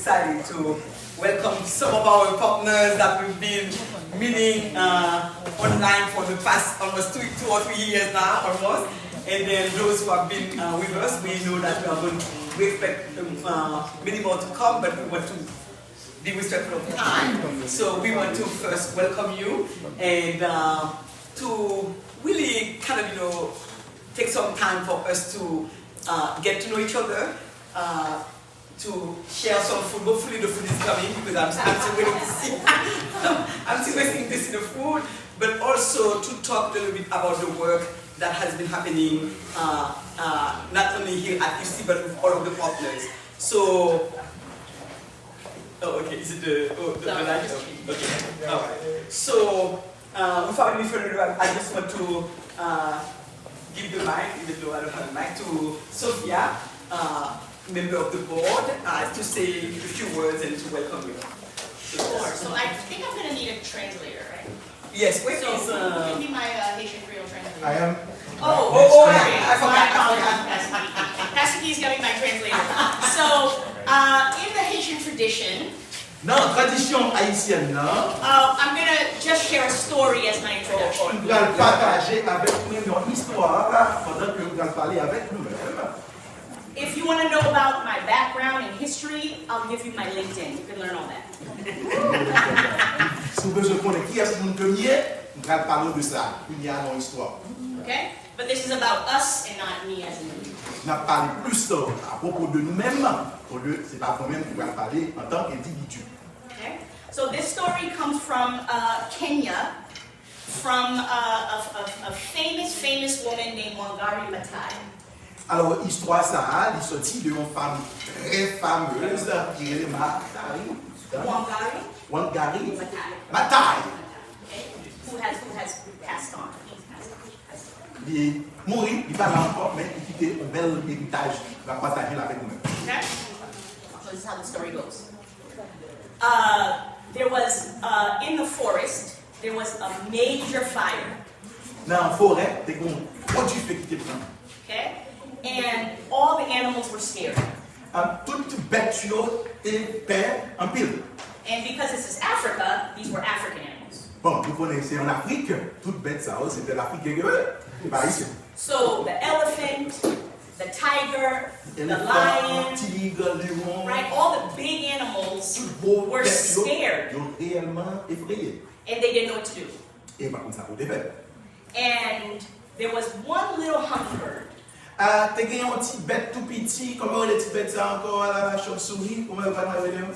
excited to welcome some of our partners that we've been meeting online for the past almost two or 3 years now, almost. And then those who have been with us, we know that we expect many more to come, but we want to be respectful of time. So we want to first welcome you and to really kind of, take some time for us to get to know each other, to share some food. Hopefully the food is coming because I'm still waiting to see. I'm still waiting to see the food, but also to talk a little bit about the work that has been happening not only here at IFSI but with all of the partners. So, okay, is it the light? Okay, all right. So, without any further ado, I just want to give the mic, even though I don't have the mic, to Sophia, member of the board, to say a few words and to welcome you. Sure. So I think I'm going to need a translator, right? Yes. Wait, so give me my Haitian Creole translator. I am. Sorry. I forgot. Pastor Key is going to be my translator. So in the Haitian tradition. Non, tradition haïtienne nan. I'm going to just share a story as my introduction. Nous allons partager avec nous une histoire pendant que nous allons parler avec nous-mêmes. If you want to know about my background and history, I'll give you my LinkedIn. You can learn all that. Si vous voulez connaître qui est-ce que nous sommes, nous allons parler de ça. Il y a une histoire. Okay? But this is about us and not me as an individual. On a parlé plus à propos de nous-mêmes. C'est pas nous-mêmes qui allons parler en tant qu'individu. Okay? So this story comes from Kenya, from a famous woman named Wangari Maathai. Alors, l'histoire, ça, il sortit d'une femme très fameuse qui est Wangari Maathai. Okay? Who has passed on. Il est mort, il n'est pas là encore, mais il quittait un bel héritage. Il va partager avec nous. Okay? So this is how the story goes. There was, in the forest, there was a major fire. Dans la forêt, il y a un produit qui était pris. Okay? And all the animals were scared. Toutes bêtes étaient pères en pile. And because this is Africa, these were African animals. Bon, vous connaissez en Afrique, toutes bêtes ça, c'était l'Afrique pas ici. So the elephant, the tiger, the lion, tigre, lion, right? All the big animals were scared. Réellement effrayés. And they didn't know what to do. Et par contre, ça peut faire. And there was one little hummingbird. T'as gagné un petit bête tout petit, comment les petits bêtes ça encore à la chauve-souris, comment on va dire?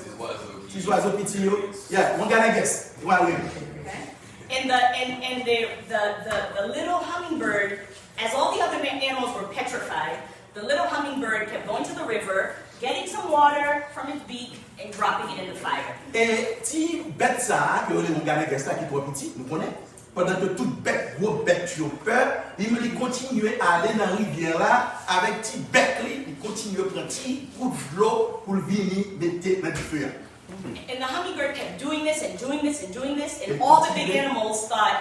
Petits oiseaux petits. Yeah, one guy guess. Okay. And the little hummingbird, as all the other animals were petrified, the little hummingbird kept going to the river, getting some water from its beak and dropping it in the fire. Et petit bête ça, que les gars guess là qui trop petit, nous connaissons. Pendant que toute bête, gros bête, tu as peur, il continue à aller dans la rivière là, avec petit bec, il continue à prendre petit coup de l'eau pour venir mettre dans du feu. And the hummingbird kept doing this and doing this and doing this, and all the big animals thought,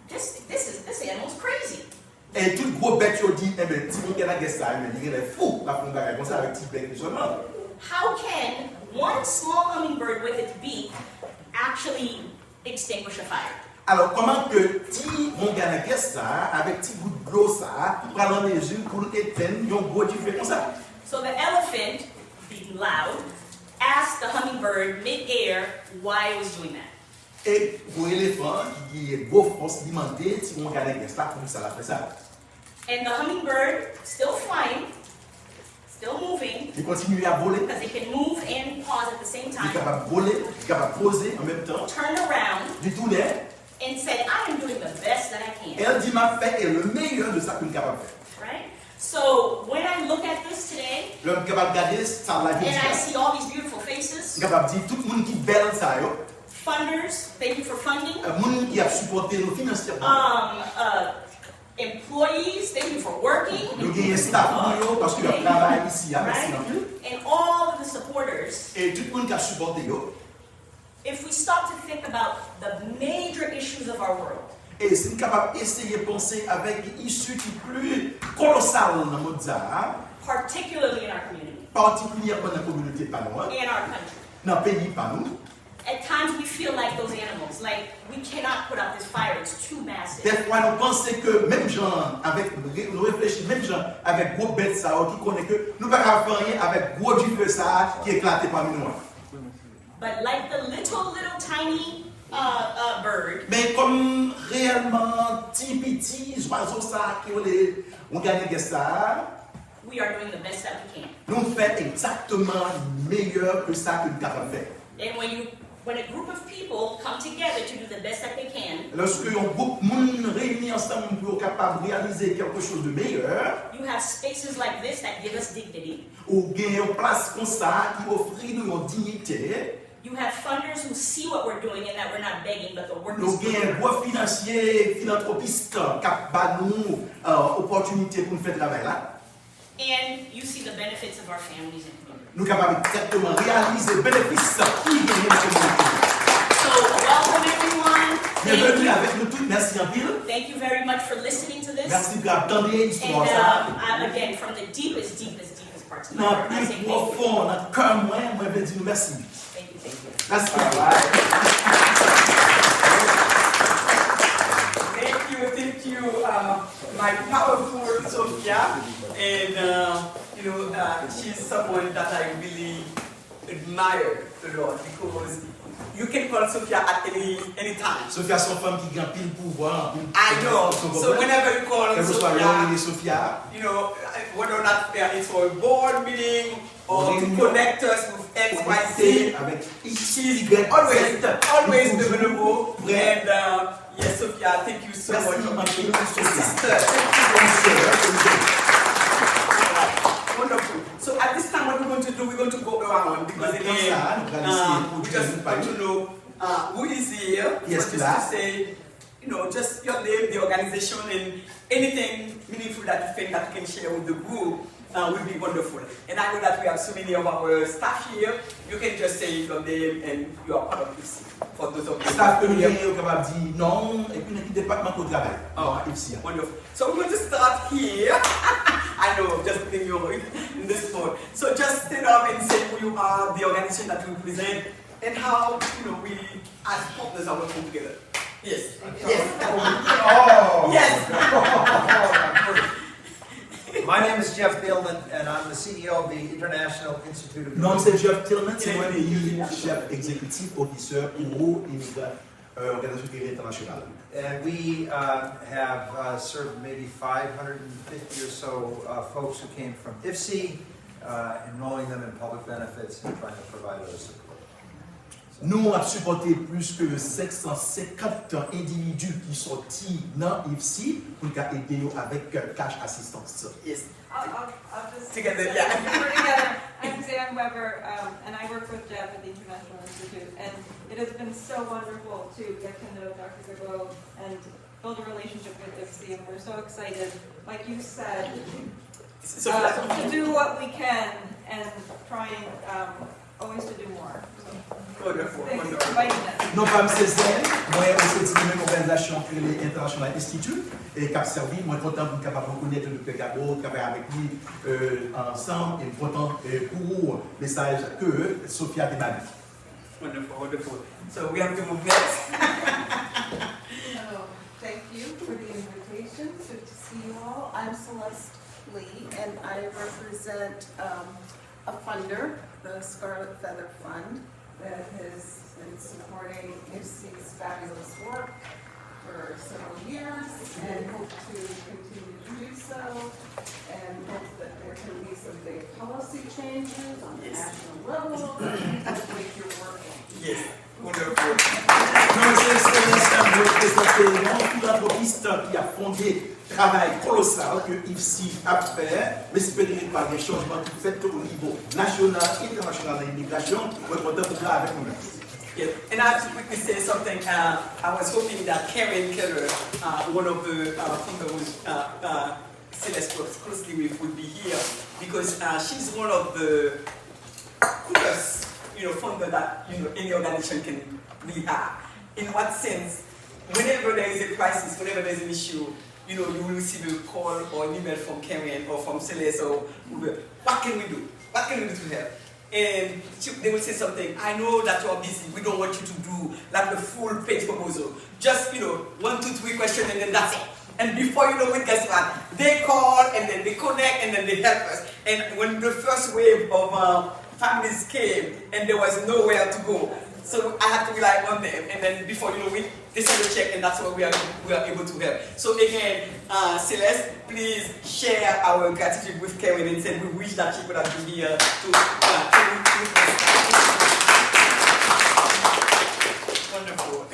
this animal's crazy. Et toute gros bête, tu as dit, eh bien, si vous avez ça, il est fou, la fondation comme ça avec petit bec seulement. How can one small hummingbird with its beak actually extinguish a fire? Alors, comment que petit mon gars ça, avec petit bout de l'eau ça, prend dans les yeux pour éteindre, il y a un gros du feu comme ça. So the elephant, being loud, asked the hummingbird mid-air why it was doing that. Et pour l'éléphant, qui est gros force, demandait si mon gars ça, comment ça l'a fait ça. And the hummingbird, still flying, still moving, Il continue à voler. because it can move and pause at the same Il est time, capable de voler, il est capable de poser en même temps. turned around Il tournait. and said, I am doing the best that I Et can. elle dit, ma fait est le meilleur de ça qu'il est capable de faire. Right? So when I look at this today, L'homme est capable de garder ça la vie. and I see all these beautiful Il est faces, capable de dire, tout le monde qui est belle ça, funders, thank you for funding, le monde qui a supporté nous financièrement. employees, thank you for working, Nous avons un staff parce qu'il y a un travail ici, merci right? en plus. And all of the supporters. Et tout le monde qui a supporté nous. If we stop to think about the major issues of our world, Et c'est capable d'essayer de penser avec issue qui plus colossale dans notre zara, particularly in our community, particulièrement dans la communauté panoise, in our country, dans le pays par nous. At times we feel like those animals, like we cannot put out this fire, it's too massive. Des fois, nous pensons que même gens, nous réfléchissons, même gens avec gros bêtes ça, qui connaissent que nous ne pouvons pas faire rien avec gros du feu ça qui éclate parmi nous. But like the little tiny bird, Mais comme réellement, petit oiseau ça qui on gagne ça, we are doing the best that we can. nous faisons exactement meilleur que ça que nous avons fait. And when a group of people come together to do the best that they can, Lorsque un groupe de monde réunis ensemble pour capable de réaliser quelque chose de meilleur, you have spaces like this that give us dignity. ou gagne une place comme ça qui offre nous une dignité. You have funders who see what we're doing and that we're not begging, but the work Nous is good. avons un gros financier, philanthropiste qui a nous opportunité pour faire travail là. And you see the benefits of our families and community. Nous sommes capables exactement réaliser les bénéfices qui gagnent dans la communauté. So welcome everyone. Bienvenue avec nous tous. Merci en pile. Thank you very much for listening to this. Merci de attendre And l'histoire ça. again, from the deepest parts of my Dans heart, I le say plus thank you. profond, dans le cœur, moi, je veux dire merci. Thank you, thank you. Merci. Thank you, my powerful Sophia, and she's someone that I really admire a lot because you can call Sophia at any time. Sophia, son femme qui gagne pile pouvoir. I know. So whenever you call Sophia, Sophia, whether or not it's for a board meeting or to connect us with XYZ, she's always available. And yes, Sophia, thank you so much for being my sister. Wonderful. So at this time, what we're going to do, we're going to go around because again, we just want to know who is here. Yes, just to say, just your name, the organization, and anything meaningful that you think that you can share with the group will be wonderful. And I know that we have so many of our staff here. You can just say your name and you are part of IFSI. For those of you staff que nous avons capable de dire non et puis notre département de travail. IFSI. Wonderful. So we're going to start here. I know, just putting you in this mode. So just stand up and say who you are, the organization that you represent, and how we as partners are working together. Yes. Yes. Oh. Yes. My name is Jeff Thielman, and I'm the CEO of the International Institute of Non, c'est Jeff Thielman, c'est moi le chef exécutif officier pour Imigran Ayisyen international. And we have served maybe 550 or so folks who came from IFSI, enrolling them in public benefits and trying to provide other support. Nous avons supporté plus que 550 individus qui sont sortis dans IFSI pour aider avec cash assistance. Yes. I'll just Together, yeah. We're together. I'm Sam Weber, and I work with Jeff at the International Institute. And it has been so wonderful to get to know Dr. Gabo and build a relationship with IFSI. And we're so excited, like you said, to do what we can and trying always to do more. Wonderful. Thanks for Wonderful. inviting us. Non, pas Césaire, moi, c'est une même organisation que l'International Institute et qui a servi. Moi, content pour capable de connaître le Dr. Gabo, travailler avec lui ensemble et content pour le message que Sophia a démarré. Wonderful, wonderful. So we have to move next. So, thank you for the invitation. Good to see you all. I'm Celeste Lee, and I represent a funder, the Scarlet Feather Fund, that has been supporting IFSI's fabulous work for several years and hope to continue to do so, and hope that there can be some big policy changes on the national level as you're working. Yes. Wonderful. Non, c'est un représentant un philanthropiste qui a fondé un travail colossal que IFSI a fait, mais c'est peut-être par des changements qui sont faits au niveau national et international de l'immigration. We're content pour travailler avec nous. Yeah. And I have to quickly say something. I was hoping that Karen Keller, one of the funders Celeste works closely with, would be here because she's one of the coolest, funder that any organization can really have. In what sense? Whenever there is a crisis, whenever there is an issue, you will receive a call or an email from Karen or from Celeste or whoever. What can we do? What can we do to help? and they will say something. I know that you are busy. We don't want you to do like the full page proposal. Just 1, 2, 3 questions, and then that's it. And before you know it, guess what? They call and then they connect and then they help us. And when the first wave of families came and there was nowhere to go, so I had to rely on them. And then before you know it, they send a check, and that's what we are able to help. So again, Celeste, please share our gratitude with Kevin and say we wish that she could have been here to wonderful.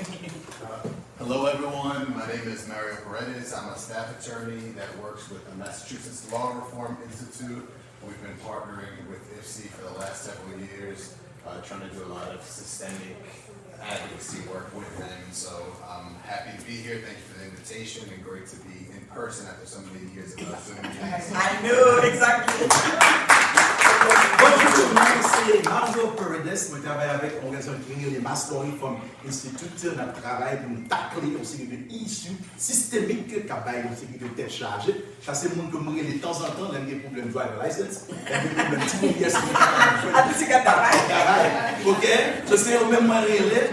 Hello everyone, my name is Mario Paredes. I'm a staff attorney that works with the Massachusetts Law Reform Institute. We've been partnering with IFSI for the last several years, trying to do a lot of systemic advocacy work with them. So I'm happy to be here. Thank you for the invitation, and great to be in person after so many years of Zoom meetings. I know, exactly. Bonjour, c'est Mario Paredes. Je travaille avec l'organisation qui est le Mastery from Institute. Notre travail pour nous tacler une série d'issues systémiques qui ont une série de têtes chargées. Ça, c'est le monde que moi, de temps en temps, il y a des problèmes de driver license, il y a des problèmes de imiliasyon. Ok? Je sais, au même moment,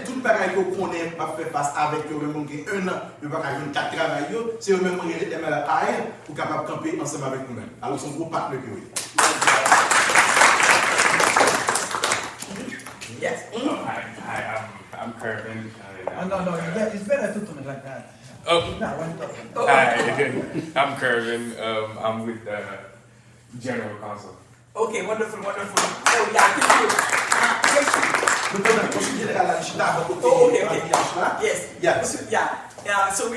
tout le pareil qu'on connaît, on fait face avec eux, même qui ont 1 an, ils vont faire 4 travail, c'est au même moment, ils sont MLA pour capable de camper ensemble avec nous-mêmes. Alors, c'est un gros partenaire que oui. Yes. Hi, I'm Kervin. No, it's better to do it like that. Oh. No, one talking. Hi, I'm Kervin. I'm with the General Counsel. Okay, wonderful, wonderful. Oh, yeah, thank you. Oh, okay. Yes. Yeah. So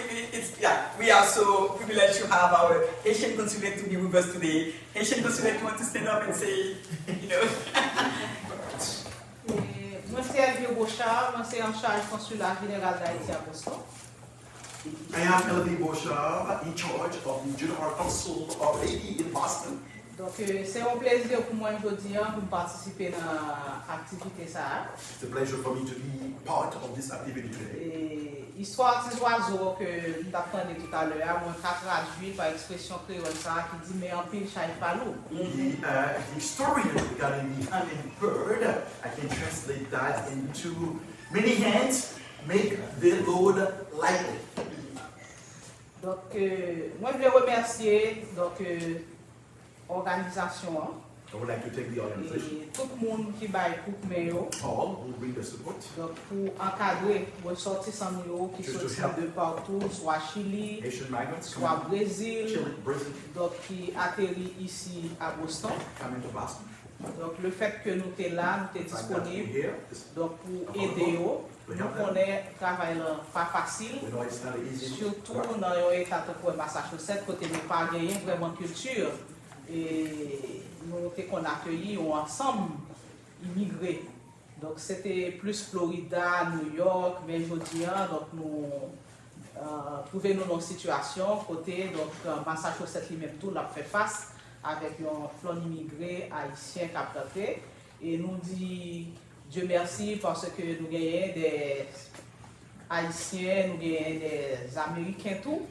we are so privileged to have our Haitian consulate to be with us today. Haitian consulate, you want to stand up and say, Moi, c'est Elvio Bochard, moi, c'est en charge consulat général d'Haïti à Boston. I am Elvio Bochard, in charge of the General Counsel of Haiti in Boston. Donc, c'est un plaisir pour moi aujourd'hui de participer dans l'activité. It's a pleasure for me to be part of this activity today. Et l'histoire des oiseaux que nous apprenons tout à l'heure, moi, je traduit par expression créole ça qui dit mais anpil chay palou. The story regarding the hummingbird, I can translate that into many hands make the load lightly. Donc, moi, je veux remercier l'organisation. I would like to take the organization. Et tout le monde qui va écouter All who bring the support. donc pour encadrer les ressortissants qui sortent de partout, soit Chili, Asian migrants soit Brésil, Brazil, donc qui atterrit ici à Boston. coming to Boston. Donc le fait que nous sommes là, nous sommes disponibles Here, donc pour aider eux. Nous connaissons le travail pas facile, we know it's not easy. surtout dans un état comme Massachusetts, côté nous pas gagné vraiment culture. Et nous avons accueilli ensemble immigrés. Donc c'était plus Florida, New York, mais aujourd'hui, donc nous trouvons nous dans une situation côté donc Massachusetts lui-même tout l'a fait face avec un flot immigré haïtien qui a prêté. Et nous dit Dieu merci parce que nous gagnons des Haïtiens, nous gagnons des Américains tout.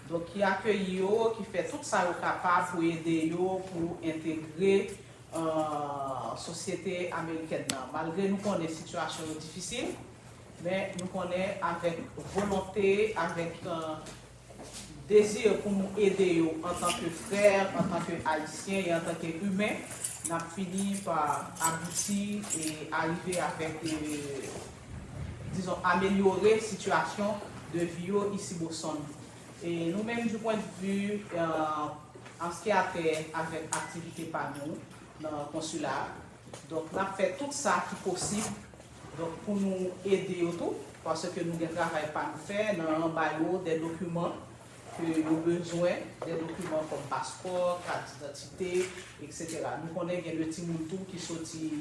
Donc, qui accueille, qui fait tout ça capable pour aider, pour intégrer la société américaine. Malgré nous connaissons des situations difficiles, mais nous connaissons avec volonté, avec désir pour nous aider en tant que frères, en tant qu'Haïtiens et en tant qu'humains, nous avons fini par aboutir et arriver avec, disons, améliorer la situation de vie ici à Boston. Et nous-mêmes, du point de vue, en ce qui a fait avec l'activité par nous, dans le consulat, donc on a fait tout ça qui est possible donc, pour nous aider autour, parce que nous avons travaillé par nous faire dans un des documents que nous avons besoin, des documents comme passeport, carte d'identité, etc. Nous connaissons le petit monde qui sorti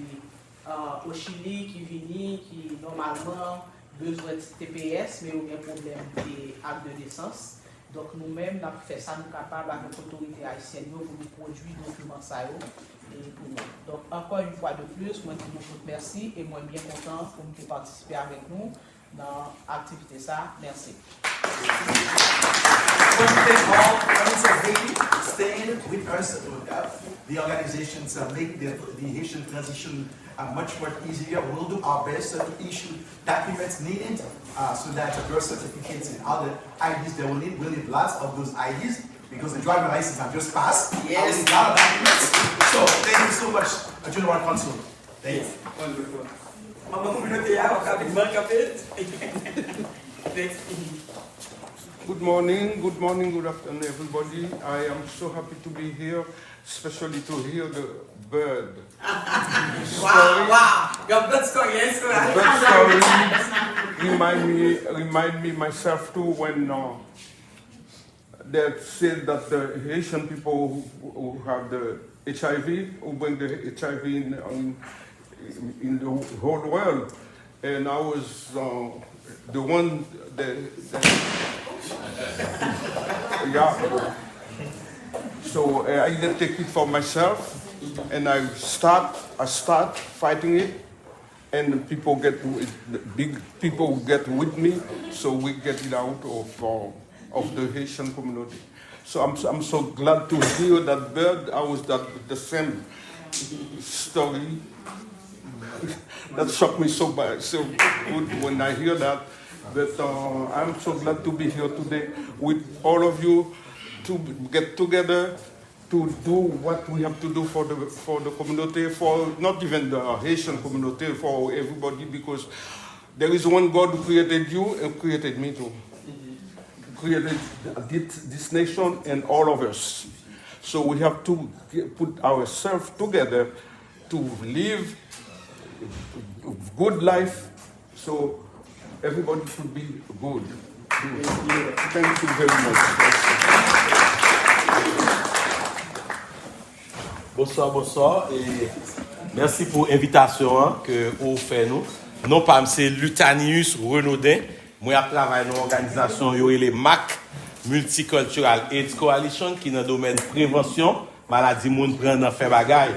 au Chili, qui vient, qui normalement besoin de TPS, mais il y a un problème d'acte de naissance. Donc nous-mêmes, nous avons fait ça, nous sommes capables avec l'autorité haïtienne pour nous produire des documents ça et pour nous. Donc encore une fois de plus, moi je vous remercie et moi bien content pour nous participer avec nous dans l'activité ça. Merci. want to thank all friends of Haiti staying with us. The organizations make the Haitian transition much more easier. We'll do our best to issue documents needed so that the birth certificates and other IDs that we'll need lots of those IDs because the driver license have just passed. Yes. We'll need a lot of documents. So thank you so much, General Consul. Thank you. Wonderful. Mama community, I have a bank of it. Next. Good morning, good afternoon, everybody. I am so happy to be here, especially to hear the bird. Wow. Your bird story, yes, The bird story remind me myself too when they said that the Haitian people who have the HIV, who bring the HIV in the whole world, and I was the one that yeah. So I didn't take it for myself, and I start fighting it, and people get with me, so we get it out of the Haitian community. So I'm so glad to hear that bird. I was the same story. That shocked me so bad, so good when I hear that. But I'm so glad to be here today with all of you to get together to do what we have to do for the community, for not even the Haitian community, for everybody, because there is one God who created you and created me too. Created this nation and all of us. So we have to put ourselves together to live a good life, so everybody should be good. Thank you very much. Bonsoir, et merci pour l'invitation que vous faites nous. Non pas c'est Lutanius Renaudin, moi je travaille dans l'organisation les MAC Multicultural AIDS Coalition qui est dans le domaine prévention maladie monde prend dans fait bagaille.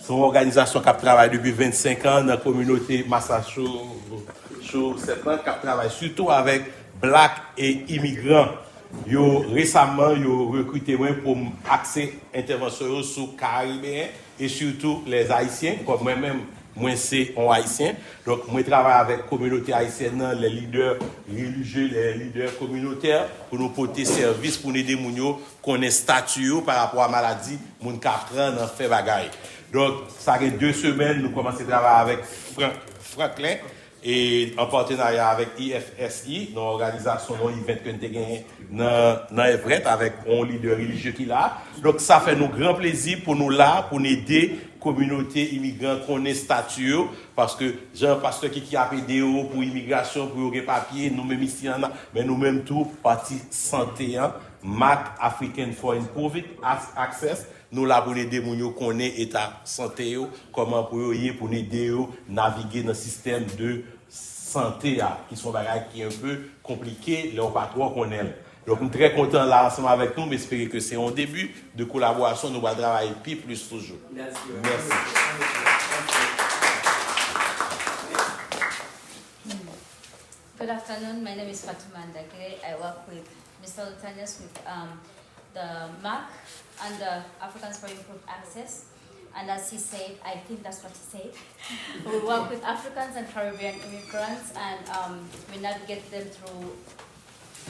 C'est une organisation qui travaille depuis 25 ans dans la communauté Massachusetts, qui travaille surtout avec Black et immigrants. Récemment, ils ont recruté pour accès intervention sur Caribéens et surtout les Haïtiens, comme moi-même, moi c'est un Haïtien. Donc, moi je travaille avec la communauté haïtienne, les leaders religieux, les leaders communautaires, pour nous porter service, pour nous aider à connaître statut par rapport à la maladie, pour nous apprendre à faire bagaille. Donc, ça fait 2 semaines, nous commençons à travailler avec Franklin et en partenariat avec IFSI, dans l'organisation dans l'event que nous avons gagné dans Everett avec un leader religieux qui est là. Donc, ça fait nous grand plaisir pour nous là, pour nous aider la communauté immigrante qu'on ait statut, parce que j'ai un pasteur qui a aidé pour l'immigration, pour les papiers, nous-mêmes ici, mais nous-mêmes tout, partie santé, MAC, African Foreign Covid Access. Nous là pour aider les gens qui connaissent l'état santé, comment pour aider à naviguer dans le système de santé, qui sont qui est un peu compliqué, leur pas trop connaître. Donc, nous sommes très contents là ensemble avec nous, mais espérons que c'est un début de collaboration. Nous allons travailler plus toujours. Merci. Good afternoon. My name is Fatuma Ndagre. I work with Mr. Lutanius with the MAC and the Africans for Improved Access. And as he said, I think that's what he said. We work with Africans and Caribbean immigrants, and we navigate them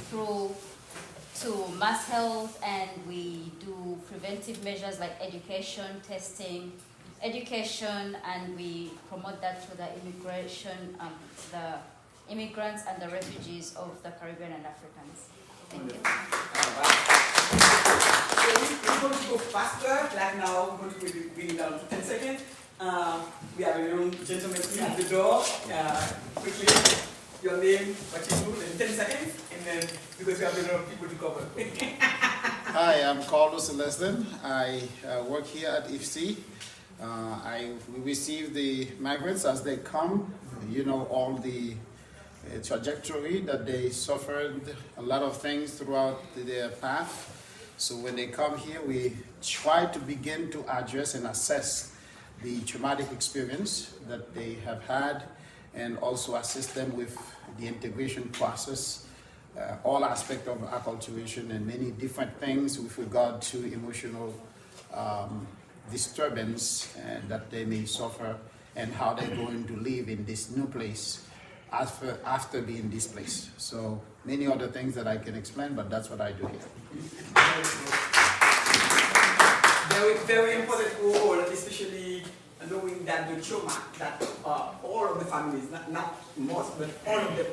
through to mass health, and we do preventive measures like education, testing, and we promote that to the the immigrants and the refugees of the Caribbean and Africans. Thank you. We're going to go faster. Like now, we're going to bring it down to 10 seconds. We have a young gentleman here at the door. Quickly, your name, what you do, in 10 seconds, and then because we have a lot of people to cover. Hi, I'm Carlos Celestin. I work here at IFSI. We receive the migrants as they come, all the trajectory that they suffered, a lot of things throughout their path. So when they come here, we try to begin to address and assess the traumatic experience that they have had, and also assist them with the integration process all aspects of acculturation and many different things with regard to emotional disturbance that they may suffer and how they're going to live in this new place after being displaced. So many other things that I can explain, but that's what I do here. Very, very important role, especially knowing that the trauma that all of the families, not most, but all of the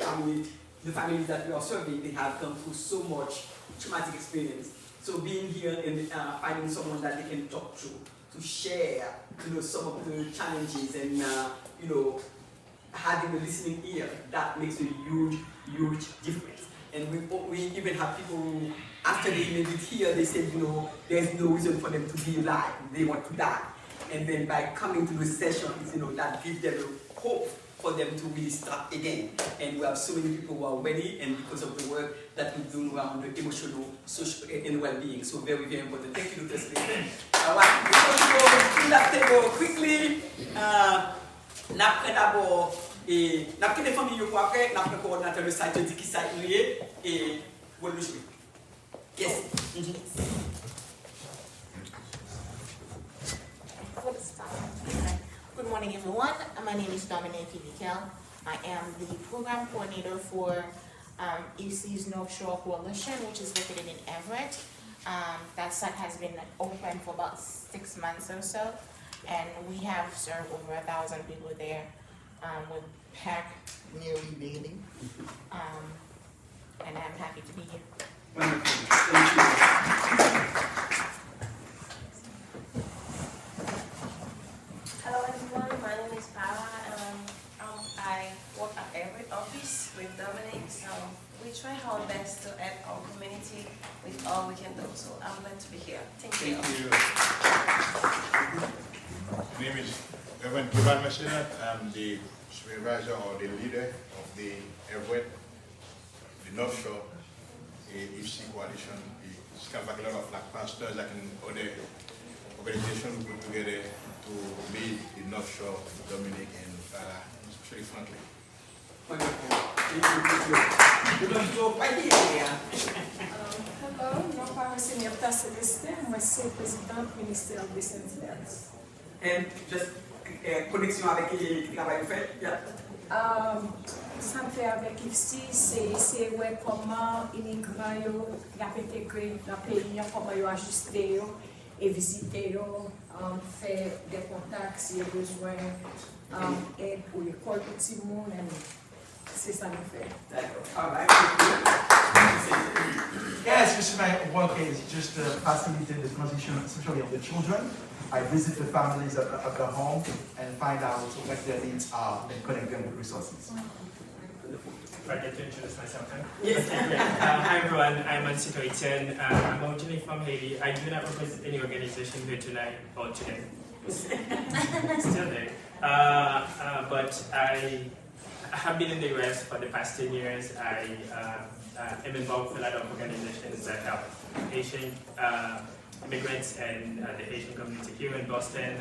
families that we are serving, they have gone through so much traumatic experience. So being here and finding someone that they can talk to share, some of the challenges and having a listening ear, that makes a huge, huge difference. And we even have people who, after they made it here, they said, there's no reason for them to be alive. They want to die. And then by coming to the sessions, that gives them a hope for them to really start again. And we have so many people who are ready, and because of the work that we do around the emotional, social, and well-being. So very, very important. Thank you, Dr. Selebre. All right, before we go to that table quickly, n'après d'abord, n'après des familles pour après, n'après le coordinateur de site dit qui site nous est et vous le jouer. Yes. Good morning, everyone. My name is Dominique Vikel. I am the program coordinator for IFSI's North Shore Coalition, which is located in Everett. That site has been open for about 6 months or so, and we have served over 1,000 people there. We pack nearly daily, and I'm happy to be here. Wonderful. Thank you. Hello everyone, my name is Paula. I work at every office with Dominic, so we try our best to help our community with all we can do. So I'm glad to be here. Thank you. My name is Imigran Ayisyen nan. I'm the supervisor or the leader of the Everett, the North Shore IFSI coalition. It's kind of like a lot of like pastors like in other organizations put together to lead the North Shore, Dominic and Farah, especially Franklin. Wonderful. Hello, meu nome é Senhorita Celeste, eu sou presidente do Ministério des Sciences. And just connexion avec qui travaille fait. Ça me fait avec IFSI, c'est ouais, comment immigrants ont intégré dans le pays, comment ils ont ajusté et visité, fait des contacts s'il y a besoin, aide pour l'école pour tout le monde, c'est ça nous fait. All right. Yes, this is my work is just to facilitate the transition, especially of the children. I visit the families at the home and find out what their needs are and connect them with resources. If I get to introduce myself then? Yes. Hi everyone, I'm Imigran Ayisyen. I'm originally from Haiti. I do not represent any organization here tonight or today. Still there. But I have been in the US for the past 10 years. I am involved with a lot of organizations that help Haitian immigrants and the Haitian community here in Boston.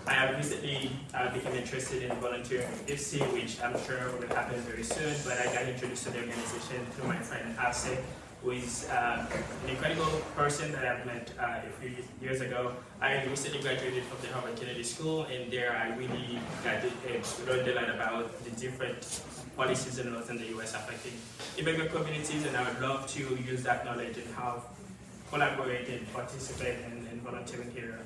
I have recently become interested in volunteering with IFSI, which I'm sure will happen very soon, but I got introduced to the organization through my friend Afse, who is an incredible person that I've met a few years ago. I recently graduated from the Harvard Kennedy School, and there I really learned a lot about the different policies and laws in the US affecting immigrant communities, and I would love to use that knowledge and how collaborate and participate in volunteering here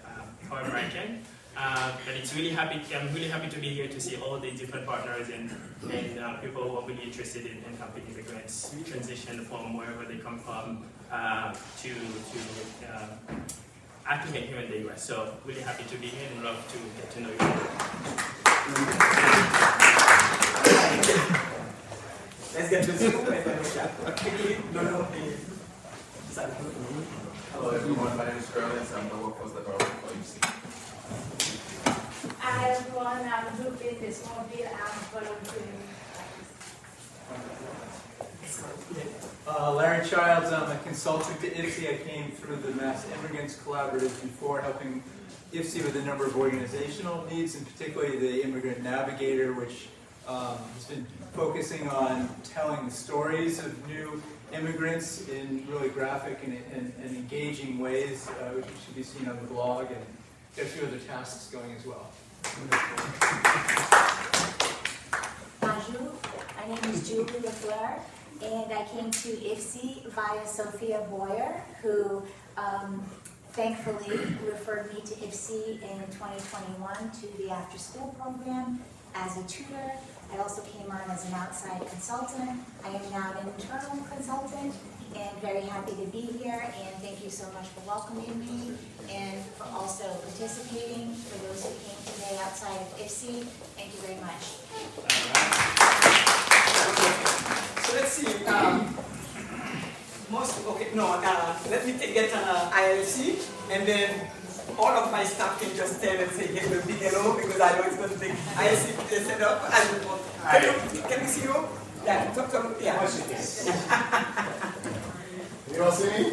however I can. And I'm really happy to be here to see all the different partners and people who are really interested in helping immigrants transition from wherever they come from to acclimate here in the US. So really happy to be here and love to get to know you. Let's get to Zoom. Hello everyone, my name is Carlos. I'm the workforce development for IFSI. Hi everyone, I'm Ruby Desmobile. I'm volunteering. Larry Childs, I'm a consultant to IFSI. I came through the Mass Immigrants Collaborative before, helping IFSI with a number of organizational needs, and particularly the Immigrant Navigator, which has been focusing on telling the stories of new immigrants in really graphic and engaging ways, which should be seen on the blog, and get a few other tasks going as well. Bonjour, my name is Julie Lafleur, and I came to IFSI via Sophia Boyer, who thankfully referred me to IFSI in 2021 to the after-school program as a tutor. I also came on as an outside consultant. I am now an internal consultant and very happy to be here, and thank you so much for welcoming me and for also participating. For those who came today outside of IFSI, thank you very much. So let's see. Let me get ILC, and then all of my staff can just stand and say hello, big hello, because I know it's going to take ILC to set up. Can we see you? Yeah, talk to me. Yeah. You all see me?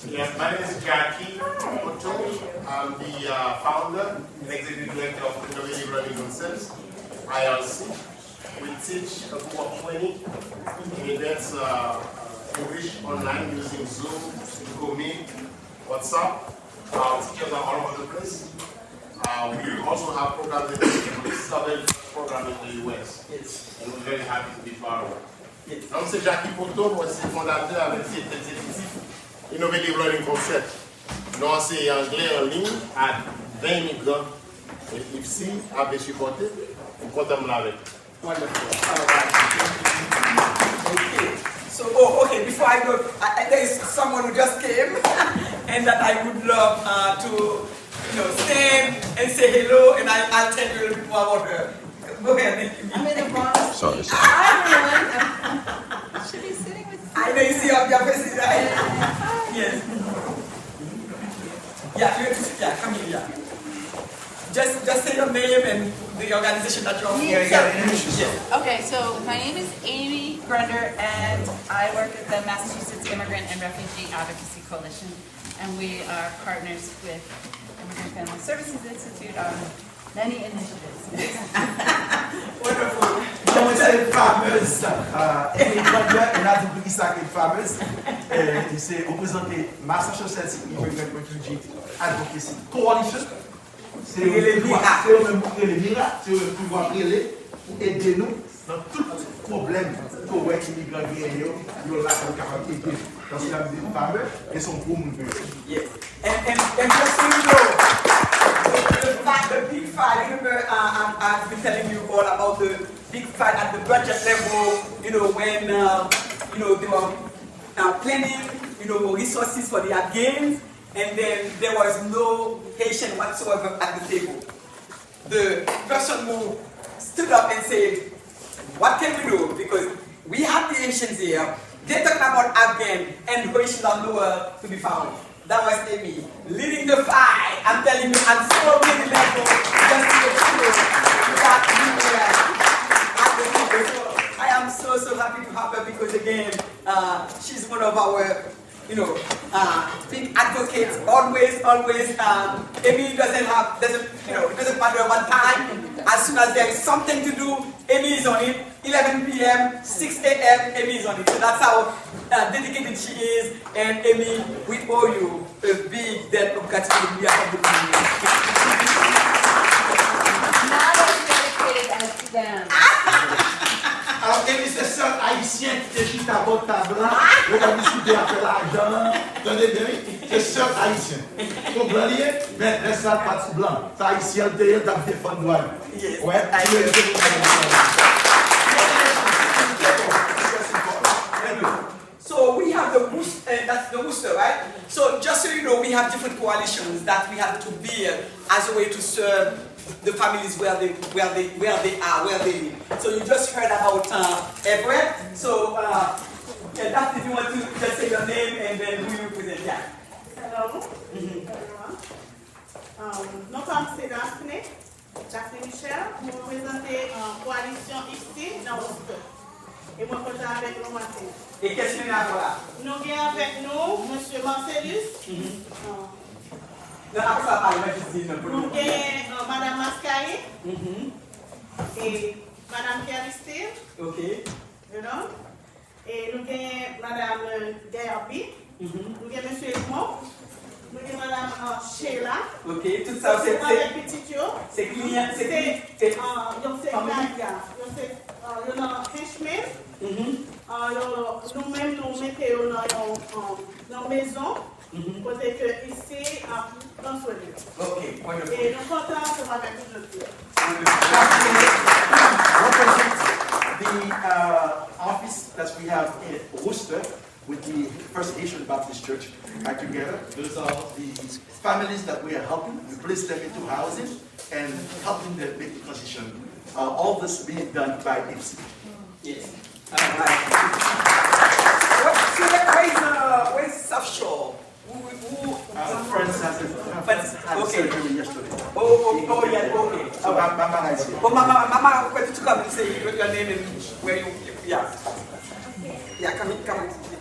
Yes, my name is Jackie Otto. I'm the founder and executive director of Innovative Learning Concepts, ILC. We teach a group of 20 immigrants English online using Zoom, Google Meet, WhatsApp. Our teachers are all over the place. We also have programs in the Southern program in the US. Yes. And we're very happy to be part of it. Yes. Donc c'est Jackie Poto, moi c'est fondateur avec cet exécutif Innovative Learning Concept. Nous enseignons anglais en ligne à 20 immigrants et IFSI avait supporté. Nous comptons avec. Wonderful. Okay. So, okay, before I go, there is someone who just came and that I would love to, stand and say hello, and I'll tell you a little bit more about her. Go ahead. I'm in the wrong seat. Sorry. Hi, everyone. Should be sitting with you. I know you see up your faces, right? Yes. Yeah, come here. Yeah. Just say your name and the organization that you're from. Okay, so my name is Amy Grunder, and I work at the Massachusetts Immigrant and Refugee Advocacy Coalition, and we are partners with Immigrant Family Services Institute on many initiatives. Wonderful. Comment c'est fameuse, Amy Grunder, et là, vous dites ça qui est fameuse, c'est représenté Massachusetts Immigrant Refugee Advocacy Coalition. C'est le miracle, c'est le pouvoir brûler pour aider nous dans tout problème pour les immigrants qui sont là pour capable d'aider. Donc c'est la musique fameuse et son gros mouvement. Yes. And just so you know, the big fight, remember I've been telling you all about the big fight at the budget level, when, they were planning, resources for their games. And then there was no Haitian whatsoever at the table. The person who stood up and said, what can we do? Because we have the Haitians here, they're talking about Afghan and Haitians are nowhere to be found. That was Amy, leading the fight. I'm telling you, on so many levels, just to make sure that we were at the table. So I am so happy to have her because again, she's one of our big advocates, always, Amy doesn't matter what time, as soon as there is something to do, Amy is on it, 11 p.m., 6 a.m., Amy is on it. So that's how dedicated she is, and Amy, we owe you a big debt of gratitude. Not as dedicated as them. Alors, Amy, c'est seul haïtien qui te chute à votre table, on va discuter après l'argent, attendez bien, c'est seul haïtien. Ton blanc lié, mais laisse ça pas de blanc. C'est haïtien, t'es dans le téléphone douane. Ouais, So we have the boost, that's the booster, right? So just so you know, we have different coalitions that we have to build as a way to serve the families where they live. So you just heard about Everett. So that's if you want to just say your name and then who you present. Yeah. Hello. Non pas c'est Daphné Michel, nous représentons coalition IFSI dans Worcester. Et moi je suis avec nous matin. Et qu'est-ce qu'il y a là? Nous avons avec nous M. Marcellus. Nous avons Mme Mascaille. Et Madame qui est restée, Ok. you know. Et nous avons Madame Derby, nous avons Monsieur Edmond, nous avons Madame Sheila. Ok, tout ça c'est avec petit yo. c'est client, c'est Nadia, il y a Henchman. Nous-mêmes, nous mettons dans la maison, pour que ici, dans ce lieu. Ok, wonderful. Et nous comptons avec vous. The office that we have in Worcester with the First Haitian Baptist Church are together. Those are the families that we are helping. We place them into housing and helping them make the transition. All this being done by IFSI. Yes. Where's South Shore? Friends had surgery yesterday. Oh, yeah, okay. So Mama is here. Oh, Mama, where did you come and say your name and where you, yeah. Yeah, come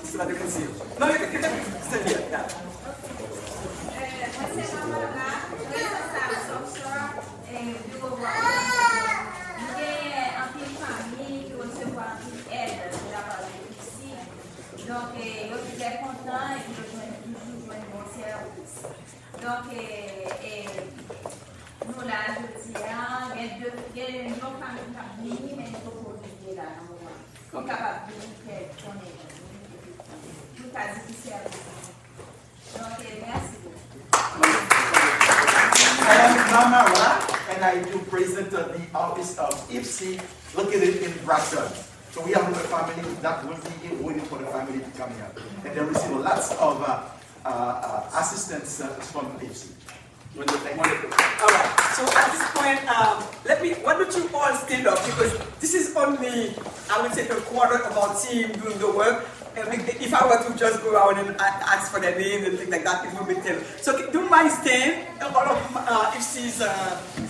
so that they can see you. No, you can stand here, yeah. Donc, eu fiquei content e eu joue un bon service. Donc, nous là, je dis, il y a une autre famille qui a venu, mais il faut produire là, dans le moment. Comme capable de faire tourner. Tout à difficile. Donc, merci beaucoup. I am Mama Ra, and I do present the office of IFSI located in Bradford. So we have a family that will be here waiting for the family to come here. And they receive lots of assistance from IFSI. Wonderful. All right. So at this point, why don't you all stand up, because this is only, I would say, a quarter of our team doing the work. And if I were to just go around and ask for their name and things like that, it would be terrible. So do you mind stand? All of IFSI's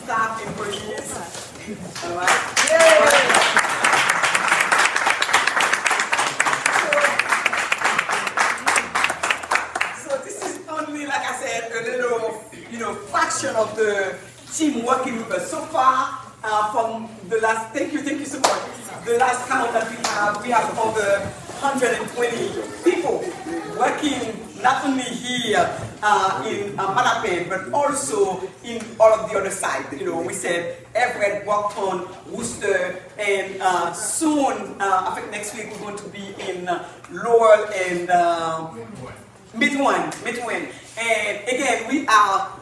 staff, employees. All right. Yay! Fraction of the team working with us so far. From the last, thank you so much. The last count that we have over 120 people working not only here in Malapé, but also in all of the other sides. You know, we said Everett worked on Worcester, and soon, I think next week we're going to be in Lowell and Midwin. And again, we are,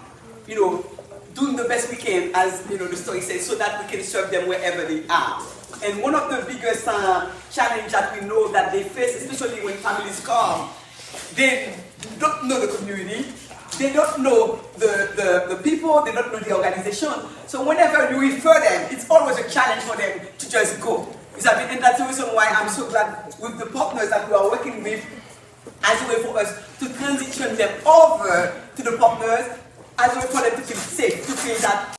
doing the best we can, as the story says, so that we can serve them wherever they are. And one of the biggest challenges that we know that they face, especially when families come, they don't know the community, they don't know the people, they don't know the organization. So whenever you refer them, it's always a challenge for them to just go. And that's the reason why I'm so glad with the partners that we are working with, as a way for us to transition them over to the partners, as a way for them to feel safe, to feel that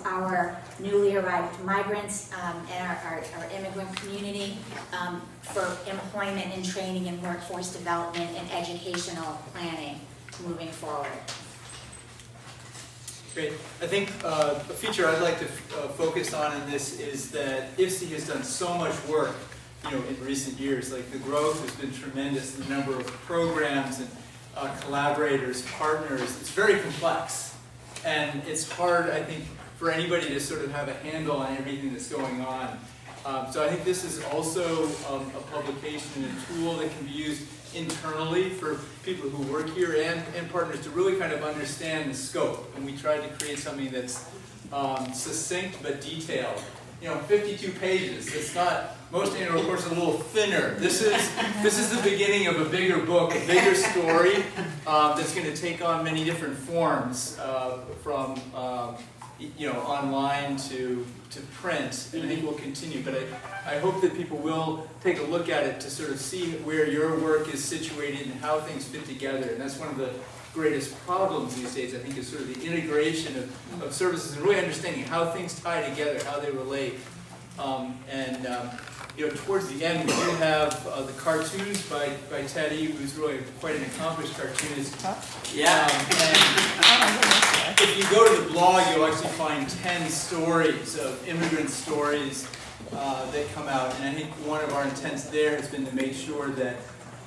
our newly arrived migrants and our immigrant community for employment and training and workforce development and educational planning moving forward. Great. I think a feature I'd like to focus on in this is that IFSI has done so much work, in recent years. Like, the growth has been tremendous, the number of programs and collaborators, partners. It's very complex, and it's hard, I think, for anybody to sort of have a handle on everything that's going on. So I think this is also a publication and a tool that can be used internally for people who work here and partners to really kind of understand the scope. And we tried to create something that's succinct but detailed. 52 pages. It's not, most annual reports are a little thinner. This is the beginning of a bigger book, a bigger story that's going to take on many different forms, from online to print, and I think will continue. But I hope that people will take a look at it to sort of see where your work is situated and how things fit together. And that's one of the greatest problems these days, I think, is sort of the integration of services and really understanding how things tie together, how they relate. Towards the end, we do have the cartoons by Teddy, who's really quite an accomplished cartoonist. Yeah. And if you go to the blog, you'll actually find 10 stories of immigrant stories that come out. And I think one of our intents there has been to make sure that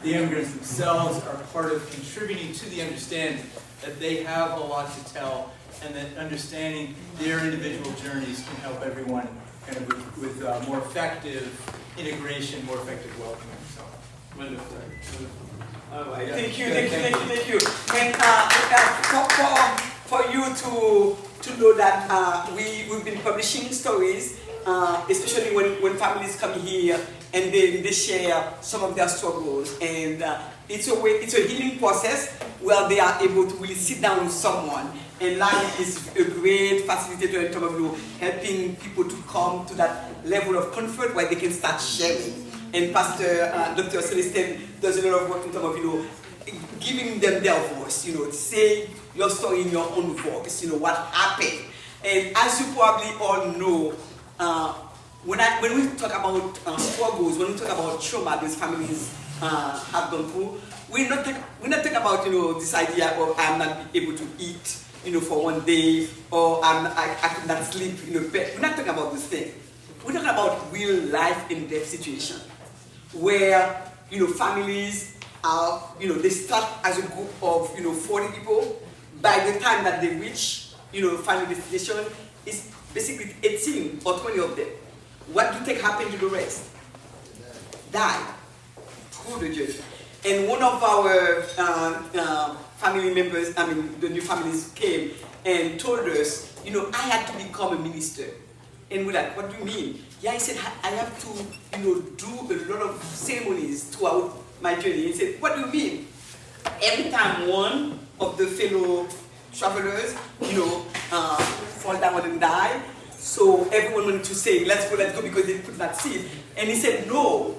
the immigrants themselves are part of contributing to the understanding that they have a lot to tell, and that understanding their individual journeys can help everyone kind of with more effective integration, more effective welcoming. So, wonderful. Thank you. And for you to know that we've been publishing stories, especially when families come here and they share some of their struggles, and it's a healing process where they are able to really sit down with someone. And life is a great facilitator in terms of helping people to come to that level of comfort where they can start sharing. And Pastor Dr. Celestine does a lot of work in terms of giving them their voice. Say your story in your own voice. What happened. And as you probably all know, when we talk about struggles, when we talk about trauma these families have gone through, we're not talking about this idea of I'm not able to eat for one day, or I could not sleep bed. We're not talking about this thing. We're talking about real life and death situation where families are they start as a group of 40 people. By the time that they reach final destination, it's basically 18 or 20 of them. What do you think happened to the rest? Die through the journey. And one of our family members, the new families came and told us, I had to become a minister. And we're like, what do you mean? Yeah, he said, I have to, do a lot of ceremonies throughout my journey. He said, what do you mean? Every time one of the fellow travelers, fall down and die, so everyone wanted to say, let's go, because they could not see it. And he said, no,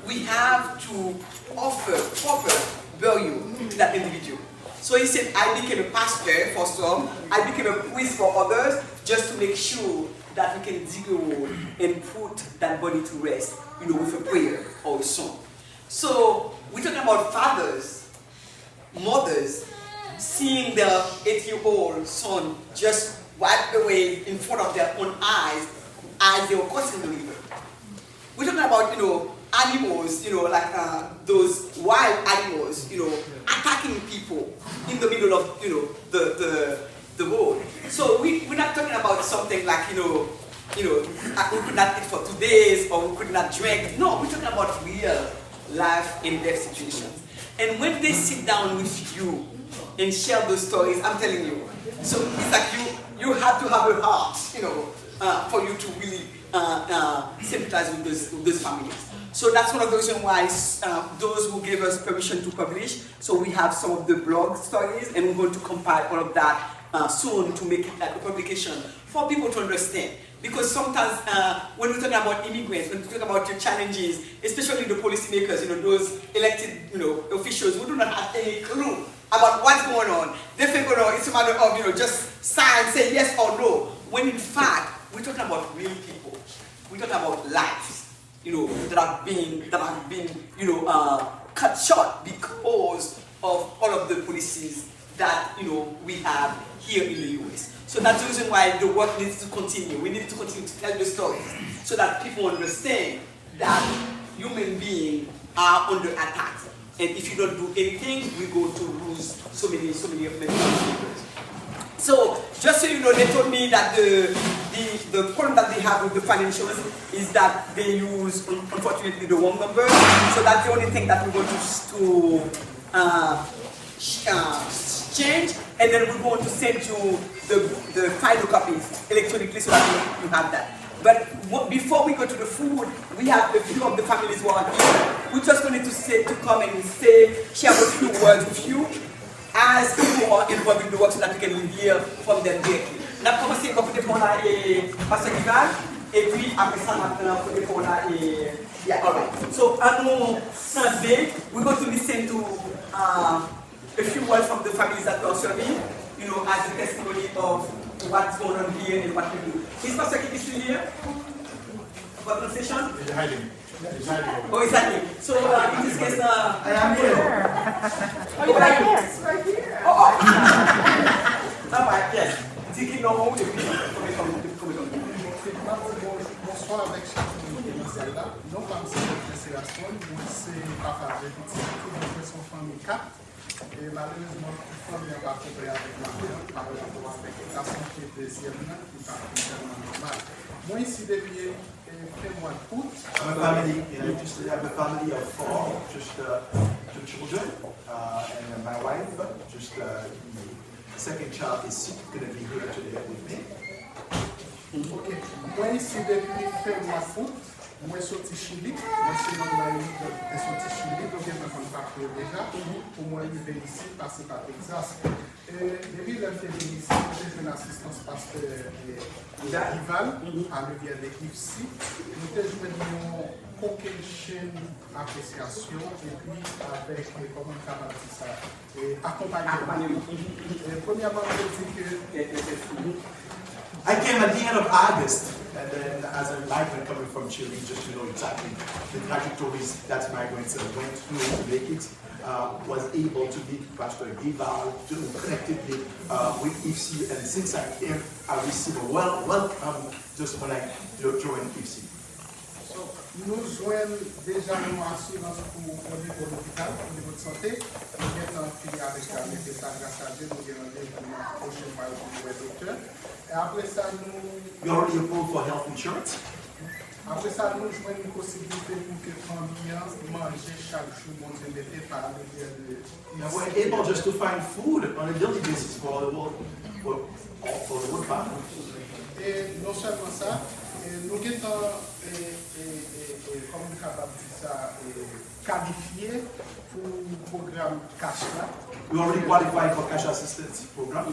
we have to offer proper burial to that individual. So he said, I became a pastor for some, I became a priest for others, just to make sure that we can dig a hole and put that body to rest, with a prayer or a song. So we're talking about fathers, mothers, seeing their 8-year-old son just wiped away in front of their own eyes as they were crossing the river. We're talking about, animals, like those wild animals, attacking people in the middle of, the road. So we're not talking about something like, we could not eat for 2 days, or we could not drink. No, we're talking about real life and death situations. And when they sit down with you and share those stories, I'm telling you, so it's like you have to have a heart, for you to really sympathize with those families. So that's one of the reasons why those who gave us permission to publish, so we have some of the blog stories, and we're going to compile all of that soon to make it like a publication for people to understand. Because sometimes when we're talking about immigrants, when we talk about your challenges, especially the policymakers, those elected officials who do not have any clue about what's going on, they think it's a matter of just sign, say yes or no. when in fact, we're talking about real people. We're talking about lives, that have been, cut short because of all of the policies that, we have here in the US. So that's the reason why the work needs to continue. We need to continue to tell the stories so that people understand that human beings are under attack. And if you don't do anything, we're going to lose so many of people. So, just so you know, they told me that the problem that they have with the financials is that they use, unfortunately, the wrong number. So that's the only thing that we're going to change, and then we're going to send you the final copies electronically so that you have that. But before we go to the food, we have a few of the families who are here. We're just going to come and share a few words with you as people are involved in the work so that we can hear from them directly. On a commencé par Pona et Pasteur Imigran, et puis après ça, maintenant, Pona et... Yeah, all right. So, on Sunday, we're going to listen to a few words from the families that we are serving, as a testimony of what's going on here and what we do. Is Pastor Kiki still here? For translation? He's hiding. Oh, he's hiding. So, in this case, I am here. Oh, you're right here. It's right here. Oh, all right, yes. Tiki no home, the people Bonsoir avec chacun de là. Non pas c'est la seule, c'est papa avec petit, qui son famille 4. Et malheureusement, la famille n'a pas compris avec ma mère, par rapport avec la santé deuxième, qui n'est pas normal. Moi ici, depuis mois d'août, I'm a family, just have a family of 4, just 2 children, and my wife, just the second child is sick, going to be here today with me. Ok. Moi ici, depuis mois d'août, moi je suis Chili, moi c'est mon mari de sorti Chili, donc je me contacte déjà pour moi arriver ici, passer par Texas. Depuis l'arrivée ici, j'ai fait l'assistance pasteur d'Ival à l'Université de IFSI. Nous avons joué une coquille chaîne appréciation et puis avec, comment on dit ça, accompagnement. Premièrement, je dis que I came at the end of August, and then as a migrant coming from Chile, just to know exactly the trajectories that migrants went through to make it, was able to meet Pastor Gival, to connected with IFSI, and since I came, I received a welcome just when I joined IFSI. So, nous joignons déjà une assurance pour au niveau de l'hôpital, au niveau de santé. Nous avons fini avec la médecine grâce à Dieu, nous avons des prochains mois pour le docteur. Et après ça, nous... You already approved for health insurance? Après ça, nous jouons une possibilité pour que famille mange chaque jour, mon Dieu, n'était pas le bien de... Now we're able just to find food on a daily basis for the whole family. Et non seulement ça, nous avons, comme nous avons dit ça, qualifié pour le programme CASH-là. We already qualified for cash assistance program.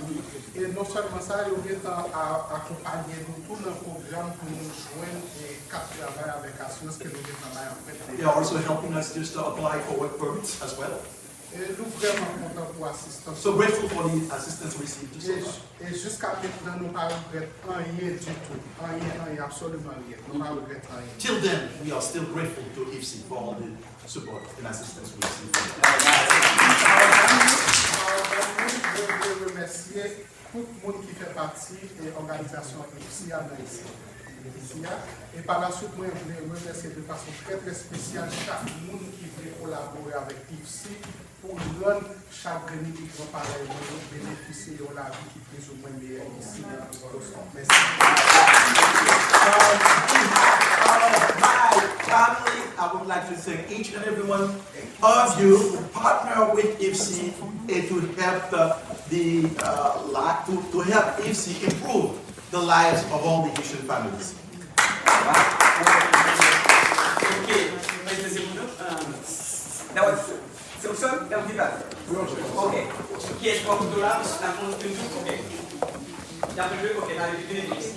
Et non seulement ça, nous avons accompagné tout le programme pour nous joindre et travailler avec l'assurance que nous avons en fait. They are also helping us just to apply for work permits as well. Et nous vraiment contents pour l'assistance. So grateful for the assistance received. Et jusqu'à maintenant, nous ne regrettons rien du tout. Rien, absolument rien. Nous ne regrettons rien. Till then, we are still grateful to IFSI for all the support and assistance we received. Je veux remercier tout le monde qui fait partie de l'organisation IFSI à Haïti. Et par la suite, moi, je voulais remercier de façon très très spéciale chaque monde qui veut collaborer avec IFSI pour rendre chaque réunion qui va parler de bénéficier de la vie qui est plus ou moins meilleure ici. Merci. My family, I would like to thank each and every one of you who partner with IFSI and to help to help IFSI improve the lives of all the Haitian families. Okay, that was so okay. Qui est comme de là, la compte une tout, ok. D'après le, ok, dans les bénéfices.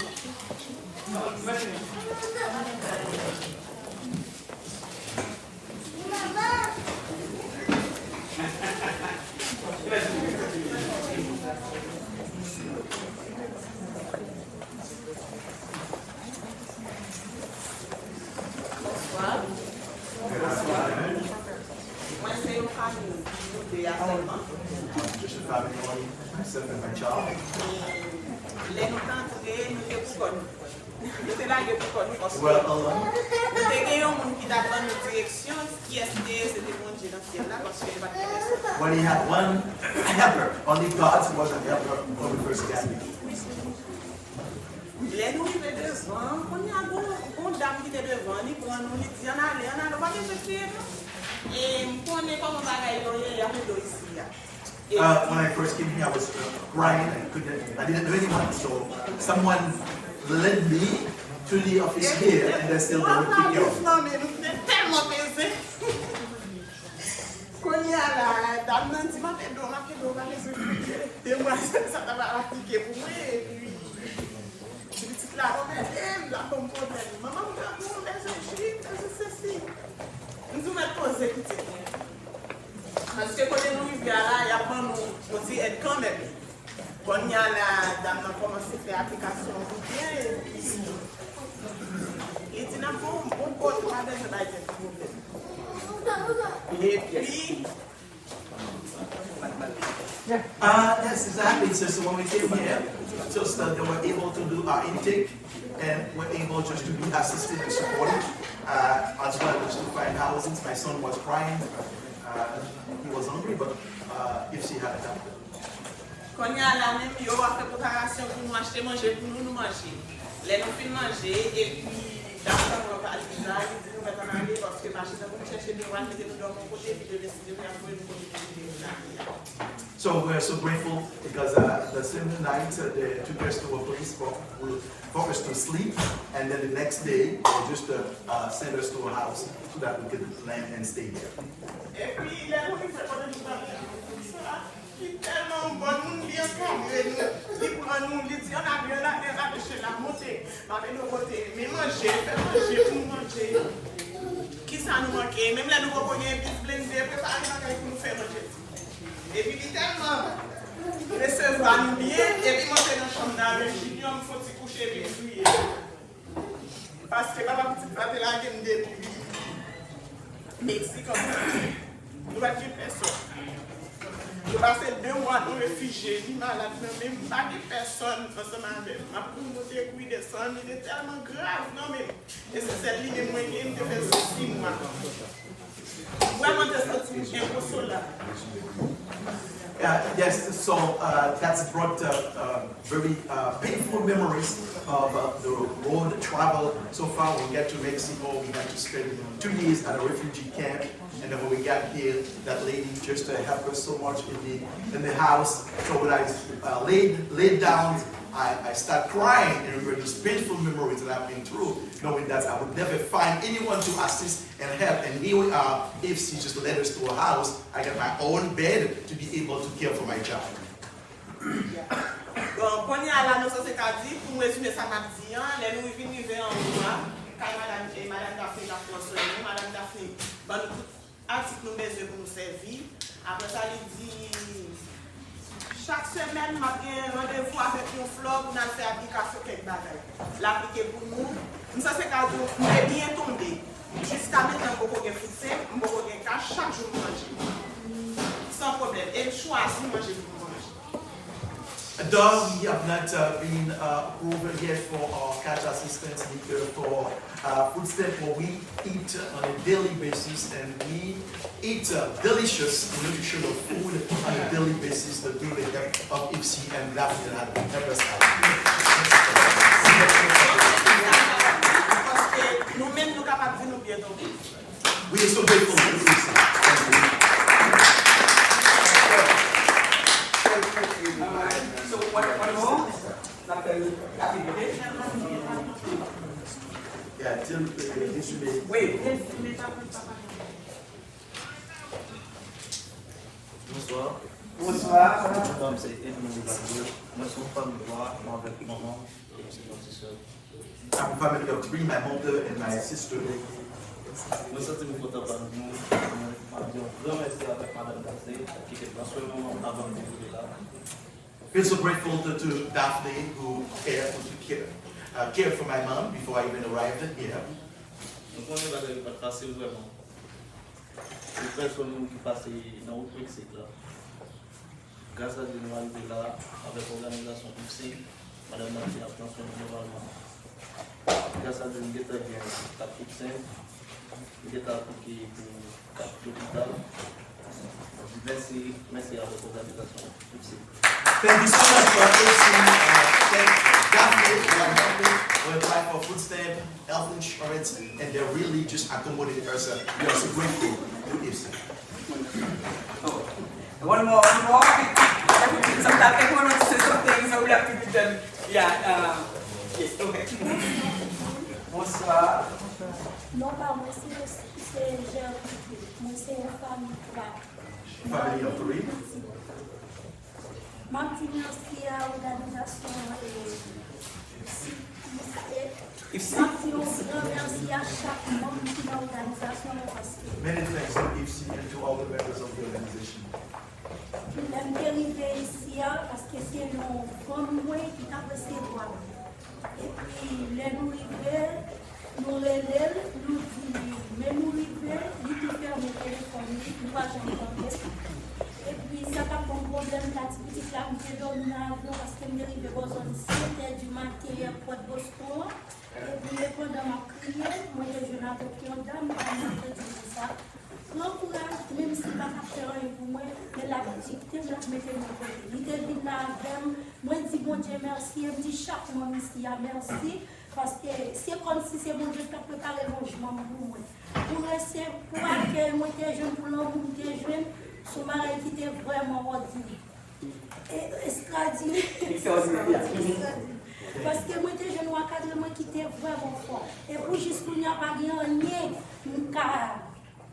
myself and my child. Les nous tenter, nous te pour nous. Nous te là pour nous parce que Well, alone. nous te gagnons un monde qui d'apprend nos directions, qui est c'était bon Dieu dans ce ciel là parce que va te When he had one helper, only God was a helper when we first got here. Les nous arrivons devant, on y a une dame qui était devant, il prend nous, il dit on a pas de secret. Et on est comme un bagage il y a un ici. When I first came here, I was crying. I didn't know anyone, so someone led me to the office here, and then still they would pick you up. Tellement pesé. Quand il y a la dame nan dit ma fait do et moi ça va appliquer pour moi et puis je dis là on la comme problème maman on est ceci nous mettre poser petit parce que quand nous vivons là il y a pas nous aussi être quand même quand il y a la dame n'a commencé à faire application pour bien et tu n'as pas un bon pas de problème. Et puis, yes, exactly. So when we came here, just they were able to do our intake, and were able just to be assisted and supported, as well as to find housing. My son was crying; he was hungry, but IFSI had help. Quand il y a la même, il y aura fait préparation pour nous acheter manger pour nous manger. Les nous fin manger et puis d'après on va aller là, il dit nous mettre en aller parce que marcher ça pour chercher des rois qui nous donnent mon côté puis de décider de faire une So we're so grateful because the same night they took us to a place for us to sleep, and then the next day they just sent us to a house so that we could land and stay there. Et puis les nous fait pas de tellement bon, nous bien calme, nous prend nous, dit on a bien la chez la montée, avec nos côtés, mais manger, faire manger pour manger. Qui ça nous manque, même là nous avons un petit blender, préparer pour nous faire manger. Et puis il tellement recevoir nous bien, et puis monter dans la chambre d'avec, il dit on faut se coucher et puis parce que papa petite patte là qui me depuis Mexique comme ça. Nous va dire personne. Je passé 2 mois nous réfugiés, ni malade, même pas de personne ensemble avec moi. Pour monter couille descendre, il est tellement grave, non mais et c'est cette ligne moyenne de faire 6 mois. Vraiment de sortir inconsolable. Yes, so that's brought very painful memories of the road travel. So far, we get to Mexico, we got to spend 2 years at a refugee camp, and then when we got here, that lady just helped us so much in the house. So when I laid down, I start crying and remember those painful memories that I've been through, knowing that I would never find anyone to assist and help. And here we are, IFSI just led us to a house. I got my own bed to be able to care for my child. Donc, quand il y a la notion, c'est qu'à dire, pour résumer ça, m'a dit, les nous venons en mois, quand Madame Daphné a fait Madame Daphné, article nous besoin pour nous servir. Après ça, il dit, chaque semaine, je vais rendez-vous avec une fleur pour nous faire application quelque bagaille. L'appliquer pour nous. Nous, ça c'est qu'à dire, nous est bien tombé. Jusqu'à maintenant, on peut fixer, on peut cash chaque jour manger. Sans problème. Et choisir manger pour manger. Though we have not been approved yet for our cash assistance, for food stamp, where we eat on a daily basis, and we eat delicious, nutritional food on a daily basis through the help of IFSI and that will help us out. Nous-mêmes, nous sommes capables de nous bien tomber. We are so grateful to IFSI. So one more, Yeah, till this should be. Wait. Bonsoir. Bonsoir. Mon nom c'est Imigran Ayisyen. Moi, je suis femme de voir, moi avec maman et c'est mon soeur. I'm family of 3, my mother and my sister. Moi, ça c'est mon pote à nous. Je vous remercie avec Madame Daphné qui est dans ce moment avant de vous là. Feel so grateful to Daphne who cared for my mom before I even arrived here. Donc on est passé vraiment. C'est personne qui passe dans le Mexique là. grâce à Dieu, nous arrivons là avec l'organisation IFSI, Madame Nancy a transformé globalement. Grâce à Dieu, nous avons bien 4 médecins, nous avons appliqué pour 4 hôpitaux. Merci à votre organisation IFSI. Thank you so much for thank Daphne for applying for food stamp, health insurance, and they're really just accommodating us. We are so grateful to IFSI. One more. Sometimes everyone wants to say something, so we have to give them. Yeah. Yes. Okay. Bonsoir. Non, pas moi, c'est moi, c'est une famille. Family of 3. Ma petite merci à l'organisation IFSI. Merci à chaque membre de l'organisation. Many thanks to IFSI and to all the members of the organization. J'aime arriver ici parce que c'est un grand moyen qui t'a recevoir. Et puis, les nous arrivons, nous les nous disons, mais nous arrivons, nous tout fermer le téléphone, nous pas jamais. Et puis, ça n'a pas de problème, la petite là, nous faisons dormir parce que nous arrivons aux 7h du matin pour Boston. Et puis, pendant ma prière, moi, je joue avec une dame, je dis ça. L'encourage, même si je ne peux pas faire rien pour moi, mais la difficulté, je vais mettre mon côté. Il était venu avec moi, je dis bon Dieu merci, je dis chaque mois ici, merci, parce que c'est comme si c'est bon Dieu qui a préparé le logement pour moi. Pour rester, pour accueillir, moi, j'étais jeune, pour l'homme, j'étais jeune, son mari qui était vraiment ordinaire. Et extraordinaire. Parce que moi, j'étais jeune, moi, qui était vraiment fort. Et pour jusqu'à il n'y a pas rien,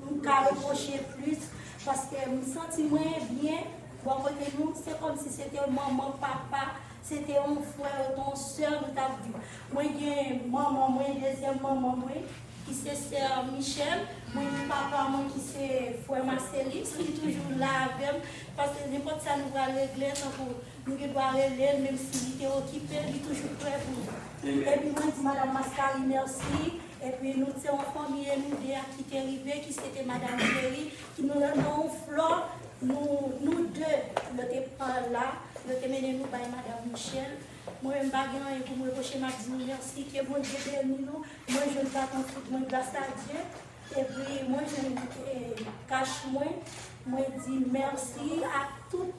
nous reprocher plus parce que je me sens moins bien. Bon, côté nous, c'est comme si c'était maman, papa, c'était un frère, ton soeur, nous t'as vu. Moi, j'ai maman, moi, deuxième maman, moi, qui c'est sœur Michel, moi, papa, moi, qui c'est frère Marcelis, qui est toujours là avec, parce que n'importe ça, nous va régler, nous devons régler, même s'il était occupé, il est toujours prêt pour nous. Et puis, moi, je dis, Madame Mascari, merci. Et puis nous sommes en famille, nous deux qui est arrivé, qui c'était Madame Chérie, qui nous avons flot, nous deux, nous étions pas là, nous avons mené nous par Madame Michel. Moi, je suis et pour me reprocher, je dis merci, que bon Dieu bénisse nous. Moi, je ne vais pas construire, moi, grâce à Dieu. Et puis, moi, je cache moi, moi, je dis merci à tout.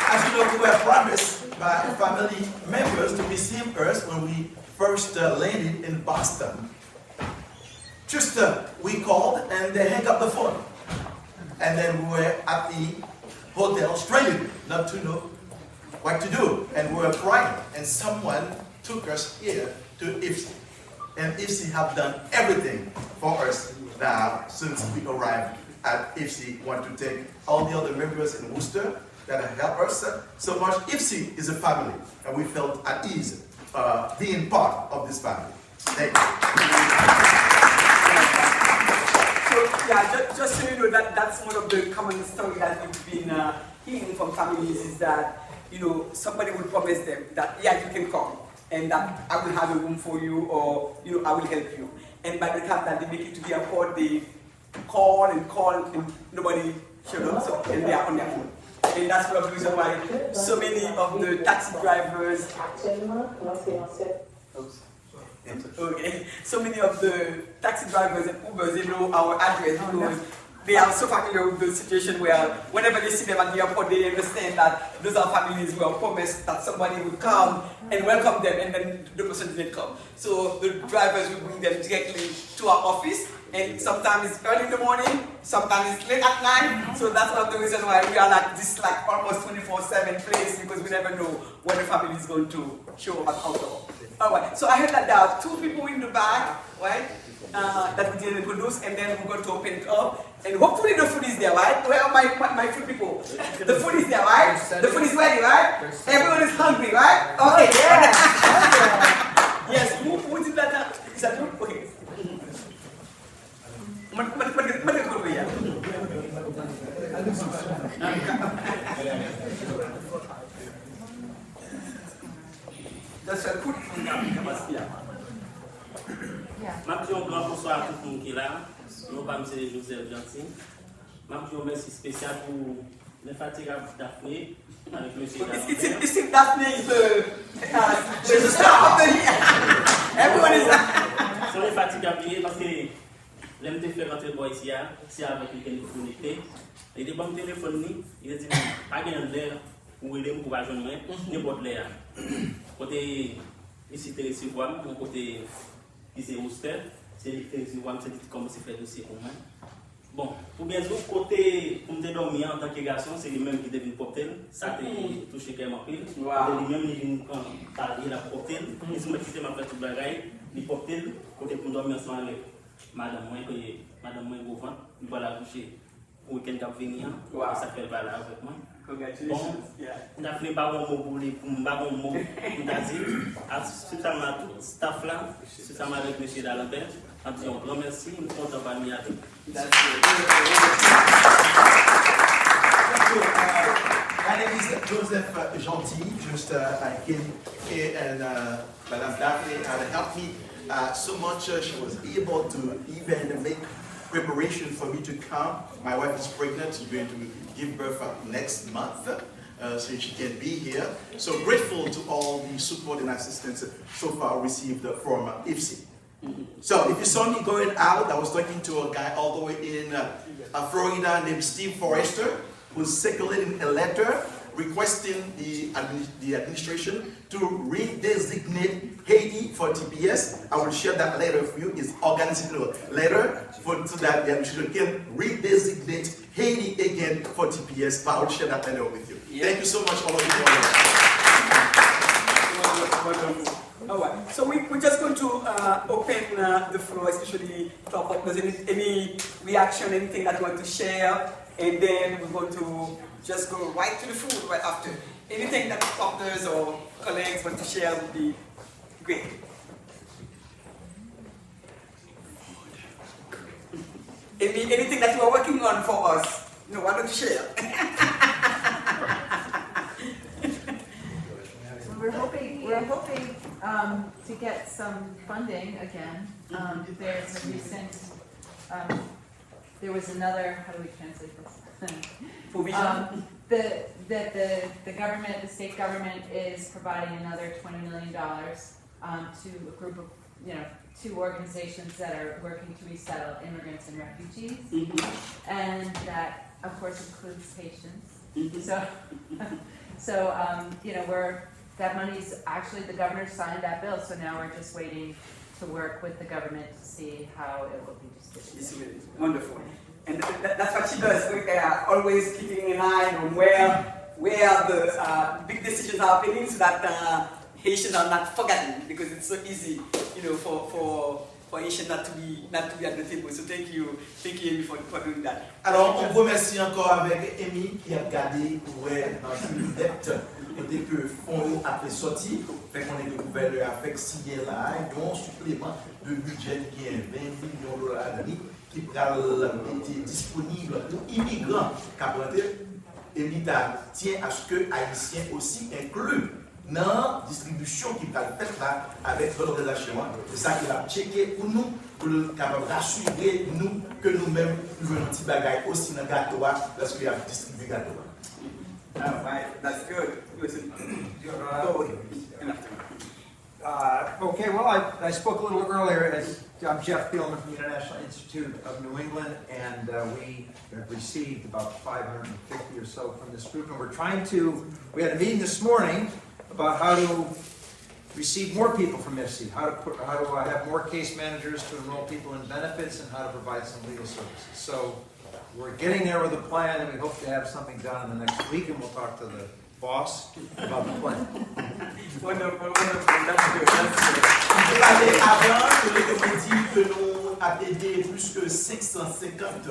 As you know, we were promised by family members to receive us when we first landed in Boston. Just we called and they hung up the phone. And then we were at the hotel stranded, not to know what to do. And we were crying. And someone took us here to IFSI. And IFSI have done everything for us now since we arrived at IFSI. Want to thank all the other members in Worcester that have helped us so much. IFSI is a family, and we felt at ease being part of this family. Thank you. So, yeah, just so you know, that's one of the common stories that we've been hearing from families is that, you know, somebody will promise them that, yeah, you can come, and that I will have a room for you, or, you know, I will help you. And by the time that they make it to the airport, they call, and nobody showed up, so, and they are on their phone. And that's one of the reasons why so many of the taxi drivers, so many of the taxi drivers and Ubers, they know our address because they are so familiar with the situation where whenever they see them at the airport, they understand that those are families who are promised that somebody will come and welcome them, and then the person didn't come. So the drivers will bring them directly to our office, and sometimes it's early in the morning, sometimes it's late at night. So that's one of the reasons why we are like this, like almost 24/7 place, because we never know when the family is going to show up at our door. All right. So I heard that there are 2 people in the back, right? That we didn't produce, and then we're going to open it up, and hopefully the food is there, right? Where are my food people? The food is there, right? The food is ready, right? Everyone is hungry, right? Okay. Yeah. Yes. Who did that? Is that you? Okay. That's a good thing. Ma dis un grand bonsoir à tout le monde qui est là. Nous sommes Joseph Gentil. Je vous remercie spécial pour l'infatigable Daphné avec M. It's Daphne is the star of the year. Everyone is Sur l'infatigable parce que l'aime te faire rentrer pour ici, c'est avec le téléphone connecté. Et des bons téléphones, il a dit pas de l'air pour aider pour joindre n'importe l'air. Côté ici, télésivoire, mon côté ici, Worcester, c'est télésivoire, c'est comment c'est fait dossier pour moi. Bon, pour bien sûr, côté pour me dormir en tant que garçon, c'est lui-même qui devine porter. Ça t'a touché quand même un peu. C'est lui-même qui vient parler la porter. Et si je quitte ma petite bagaille, il porter, côté pour dormir ensemble avec madame moi Govan, il va la coucher au week-end qui va venir. Ça fait le balai avec moi. Bon, on a fait pas bon mot pour les pas bon mot pour dire. C'est ça m'a tout staff là, c'est ça m'a avec monsieur Dalambert. On dit un grand merci, nous sommes en famille avec. My name is Joseph Gentil. Just I came here and Madame Daphne helped me so much. She was able to even make preparation for me to come. My wife is pregnant. She's going to give birth next month. So she can be here. So grateful to all the support and assistance so far received from IFSI. So if you saw me going out, I was talking to a guy all the way in Florida named Steve Forrester, who's circulating a letter requesting the administration to redesignate Haiti for TPS. I will share that letter with you. It's organizing a letter so that the administration can redesignate Haiti again for TPS. But I will share that letter with you. Yeah. Thank you so much, all of you. All right. So we're just going to open the floor, especially to our partners. Any reaction, anything that you want to share, and then we're going to just go right to the food right after. Anything that partners or colleagues want to share would be great. Anything that you are working on for us, why don't you share? We're hoping to get some funding again. There's a recent, there was another, how do we translate this? The government, the state government is providing another $20 million to a group of, two organizations that are working to resettle immigrants and refugees. And that, of course, includes Haitians. So that money's actually, the governor signed that bill, so now we're just waiting to work with the government to see how it will be distributed. It's wonderful. And that's what she does. We are always keeping an eye on where the big decisions are happening so that Haitians are not forgotten, because it's so easy, for Haitians not to be at the table. So thank you Amy, for doing that. Alors, on remercie encore avec Amy qui a regardé pour dans une dette côté que fonds après sorti, fait qu'on est découvert avec CIE là, ils ont un supplément de budget qui est 20 millions de dollars d'année qui pourra être disponible pour immigrants qui et l'État tient à ce que Haïtiens aussi inclus dans la distribution qui va être faite là avec l'organisation. C'est ça qu'il a checké pour nous, pour capable rassurer nous que nous-mêmes nous venons un petit bagage aussi dans le gâteau lorsqu'il a distribué le gâteau. All right, that's good. Listen. Okay, well, I spoke a little earlier. I'm Jeff Thielman from the International Institute of New England, and we have received about 550 or so from this group, and we had a meeting this morning about how to receive more people from IFSI, how to have more case managers to enroll people in benefits, and how to provide some legal services. So we're getting there with a plan, and we hope to have something done in the next week, and we'll talk to the boss about the plan. Wonderful, that's good. Il fallait avant que les dit que nous avons aidé plus que 550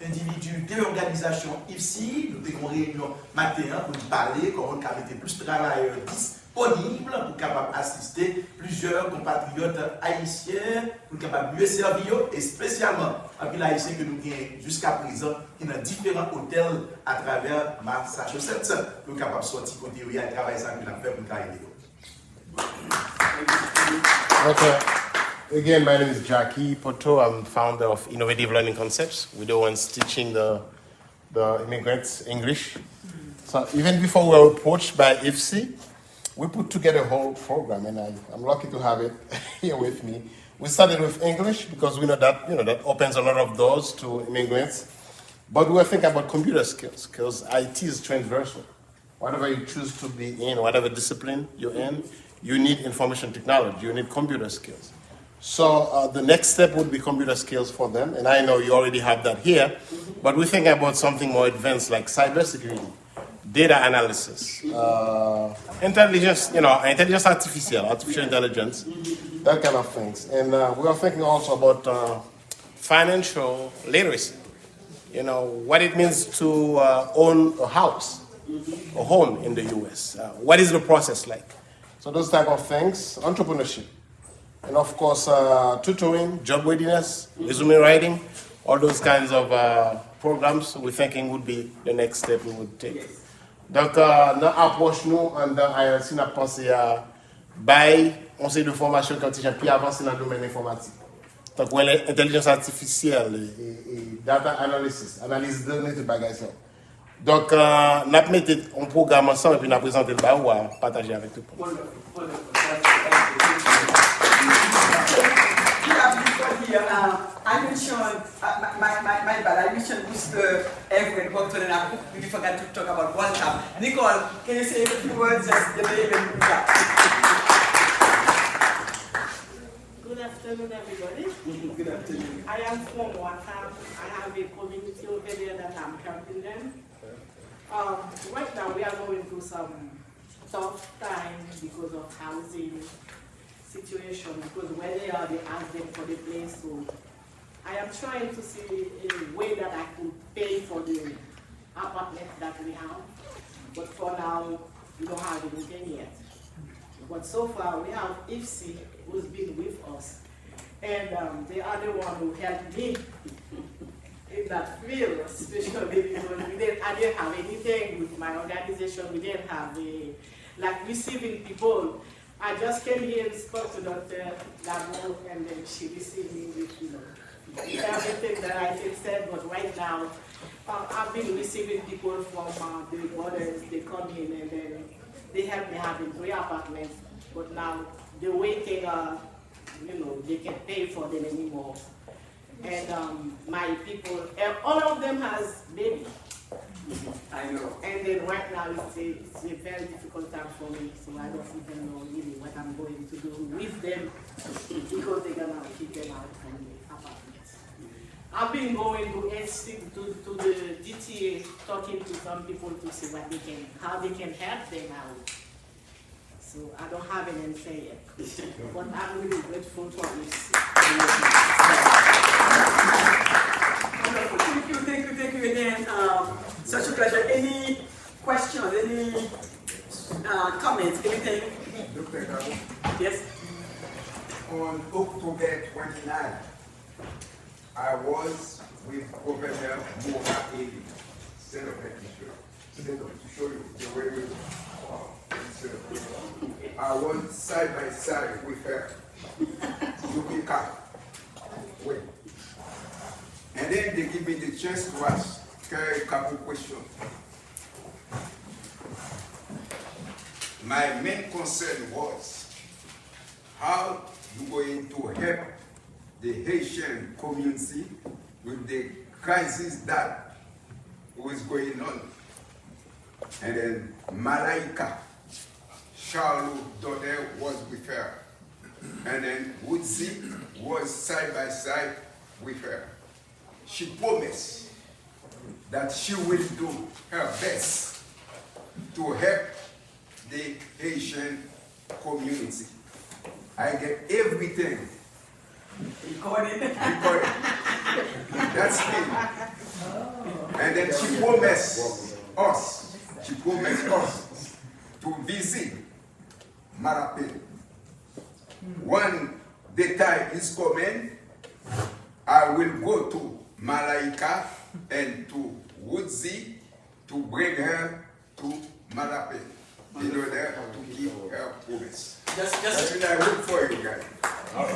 individus de l'organisation IFSI. Nous avons une réunion matin pour parler comment on a été plus de travailleurs disponibles pour capable assister plusieurs compatriotes haïtiens pour capable mieux servir et spécialement avec les haïtiens que nous avons jusqu'à présent qui dans différents hôtels à travers Massachusetts pour capable sortir côté où il y a un travail ça que nous avons fait pour travailler. Okay. Again, my name is Jackie Poto. I'm founder of Innovative Learning Concepts. We're the ones teaching the the immigrants' English. So even before we were approached by IFSI, we put together a whole program, and I'm lucky to have it here with me. We started with English because we know that that opens a lot of doors to immigrants. But we were thinking about computer skills because IT is transversal. Whatever you choose to be in, whatever discipline you're in, you need information technology, you need computer skills. So the next step would be computer skills for them, and I know you already have that here, but we're thinking about something more advanced like cybersecurity, data analysis, intelligence, intelligence artificial intelligence, that kind of things. And we are thinking also about financial literacy, what it means to own a house, a home in the US. What is the process like? So those type of things, entrepreneurship. And of course, tutoring, job readiness, resume writing, all those kinds of programs we're thinking would be the next step we would take. Donc, dans approche nous, en IFSI, nous avons pensé à bailler un conseil de formation quand ils ont pu avancer dans le domaine informatique. Donc, l'intelligence artificielle et data analysis, analyse de données, tout bagage ça. Donc, nous avons mis un programme ensemble et puis nous avons présenté le barreau à partager avec tout le monde. I mentioned, my bad, I mentioned Mr. Everett worked on, and I really forgot to talk about WhatsApp. Nicole, can you say a few words, just get the event? Good afternoon, everybody. Good afternoon. I am from WhatsApp. I have a community over there that I'm helping them. Right now, we are going through some tough times because of housing situation, because where they are, they ask them for the place. So I am trying to see a way that I could pay for the apartment that we have. But for now, we don't have anything yet. But so far, we have IFSI who's been with us. And they are the one who helped me in that field, especially because I didn't have anything with my organization. We didn't have like receiving people. I just came here and spoke to Dr. Labo, and then she received me with, everything that I can say. But right now, I've been receiving people from the borders. They come in and then they help me having 3 apartments. But now they're waiting, they can't pay for them anymore. And my people, all of them has baby. I know. And then right now it's a very difficult time for me, so I don't even know really what I'm going to do with them because they're gonna kick them out from the apartments. I've been going to the DTA, talking to some people to see how they can help them out. So I don't have an answer yet, but I'm really grateful for this. Thank you again. Such a pleasure. Any questions, any comments, anything? Yes? On October 29th, I was with Governor Moha Selebre to show you the way we I was side by side with her. Looking up. Wait. And then they give me the chance to ask a couple questions. My main concern was how you going to help the Haitian community with the crisis that was going on. And then Malaika, Charles' daughter, was with her. And then Woodsy was side by side with her. She promised that she will do her best to help the Haitian community. I get everything recorded. That's me. And then she promised us to visit Marapé. When the time is coming, I will go to Malaika and to Woodsy to bring her to Marapé in order to keep her promise. That's what I look for you guys.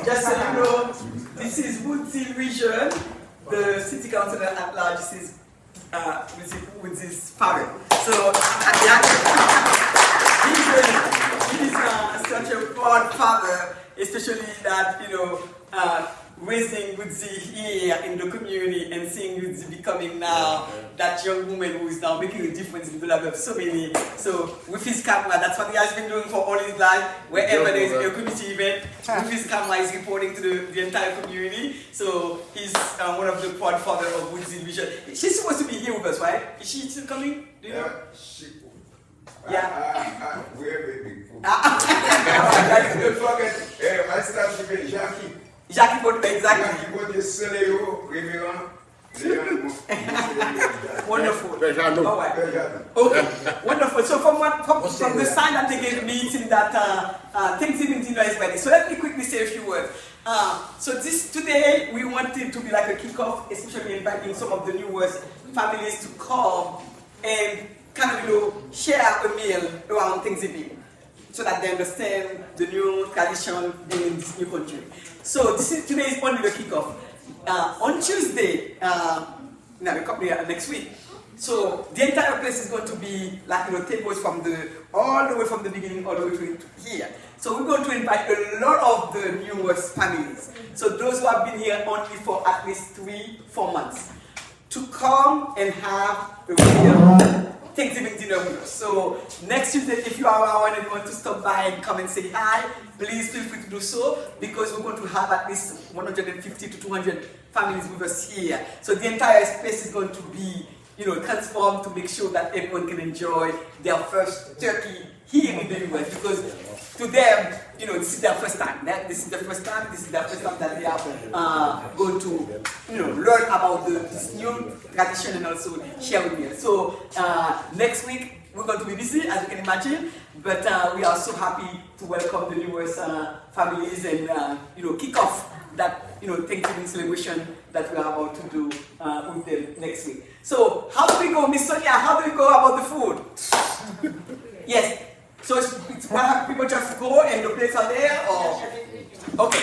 Just so you know, this is Woodsy region. The city council at large is with his father. So he's such a proud father, especially that, you know, raising Woodsy here in the community and seeing Woodsy becoming now that young woman who is now making a difference in the life of so many. So with his camera, that's what he has been doing for all his life. Wherever there is a community event, with his camera, he's reporting to the entire community. So he's one of the proud father of Woodsy Vision. She's supposed to be here with us, right? Is she still coming? Do you know? Yeah. Where baby? Don't forget, I started with Jackie. Jackie Bote, exactly. Jackie Bote, Selebre avek Imigran. Wonderful. All right. Okay. Wonderful. So from the sign that they gave me, it's that Thanksgiving dinner is ready. So let me quickly say a few words. So today we wanted to be like a kickoff, especially inviting some of the newest families to come and kind of, you know, share a meal around Thanksgiving, so that they understand the new tradition in this new country. So today is only the kickoff. On Tuesday, we come here next week. So the entire place is going to be like, you know, tables from all the way from the beginning all the way to here. So we're going to invite a lot of the newest families. So those who have been here only for at least 3-4 months, to come and have a real Thanksgiving dinner with us. So next Tuesday, if you are around and you want to stop by and come and say hi, please feel free to do so, because we're going to have at least 150 to 200 families with us here. So the entire space is going to be, you know, transformed to make sure that everyone can enjoy their first turkey here in the US, because to them, you know, this is their first time. This is their first time that they are going to, you know, learn about this new tradition and also share with me. So next week we're going to be busy, as you can imagine, but we are so happy to welcome the newest families and you know, kick off that, you know, Thanksgiving celebration that we are about to do with them next week. So how do we go, Miss Sonia? How do we go about the food? Yes. So people just go and the plates are there, or? Okay,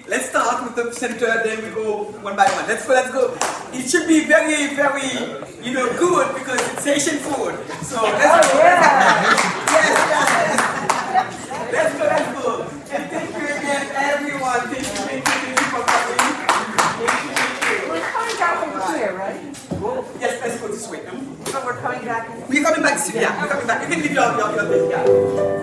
let's start with the center, then we go one by one. Let's go. It should be very, very, you know, good, because it's Haitian food. So let's go. Yes. Let's go. And thank you again, everyone. Thank you for coming. We're coming back over here, right? Yes, let's go this way. So we're coming back. We're coming back. Yeah, we're coming back. You can leave your thing. Yeah.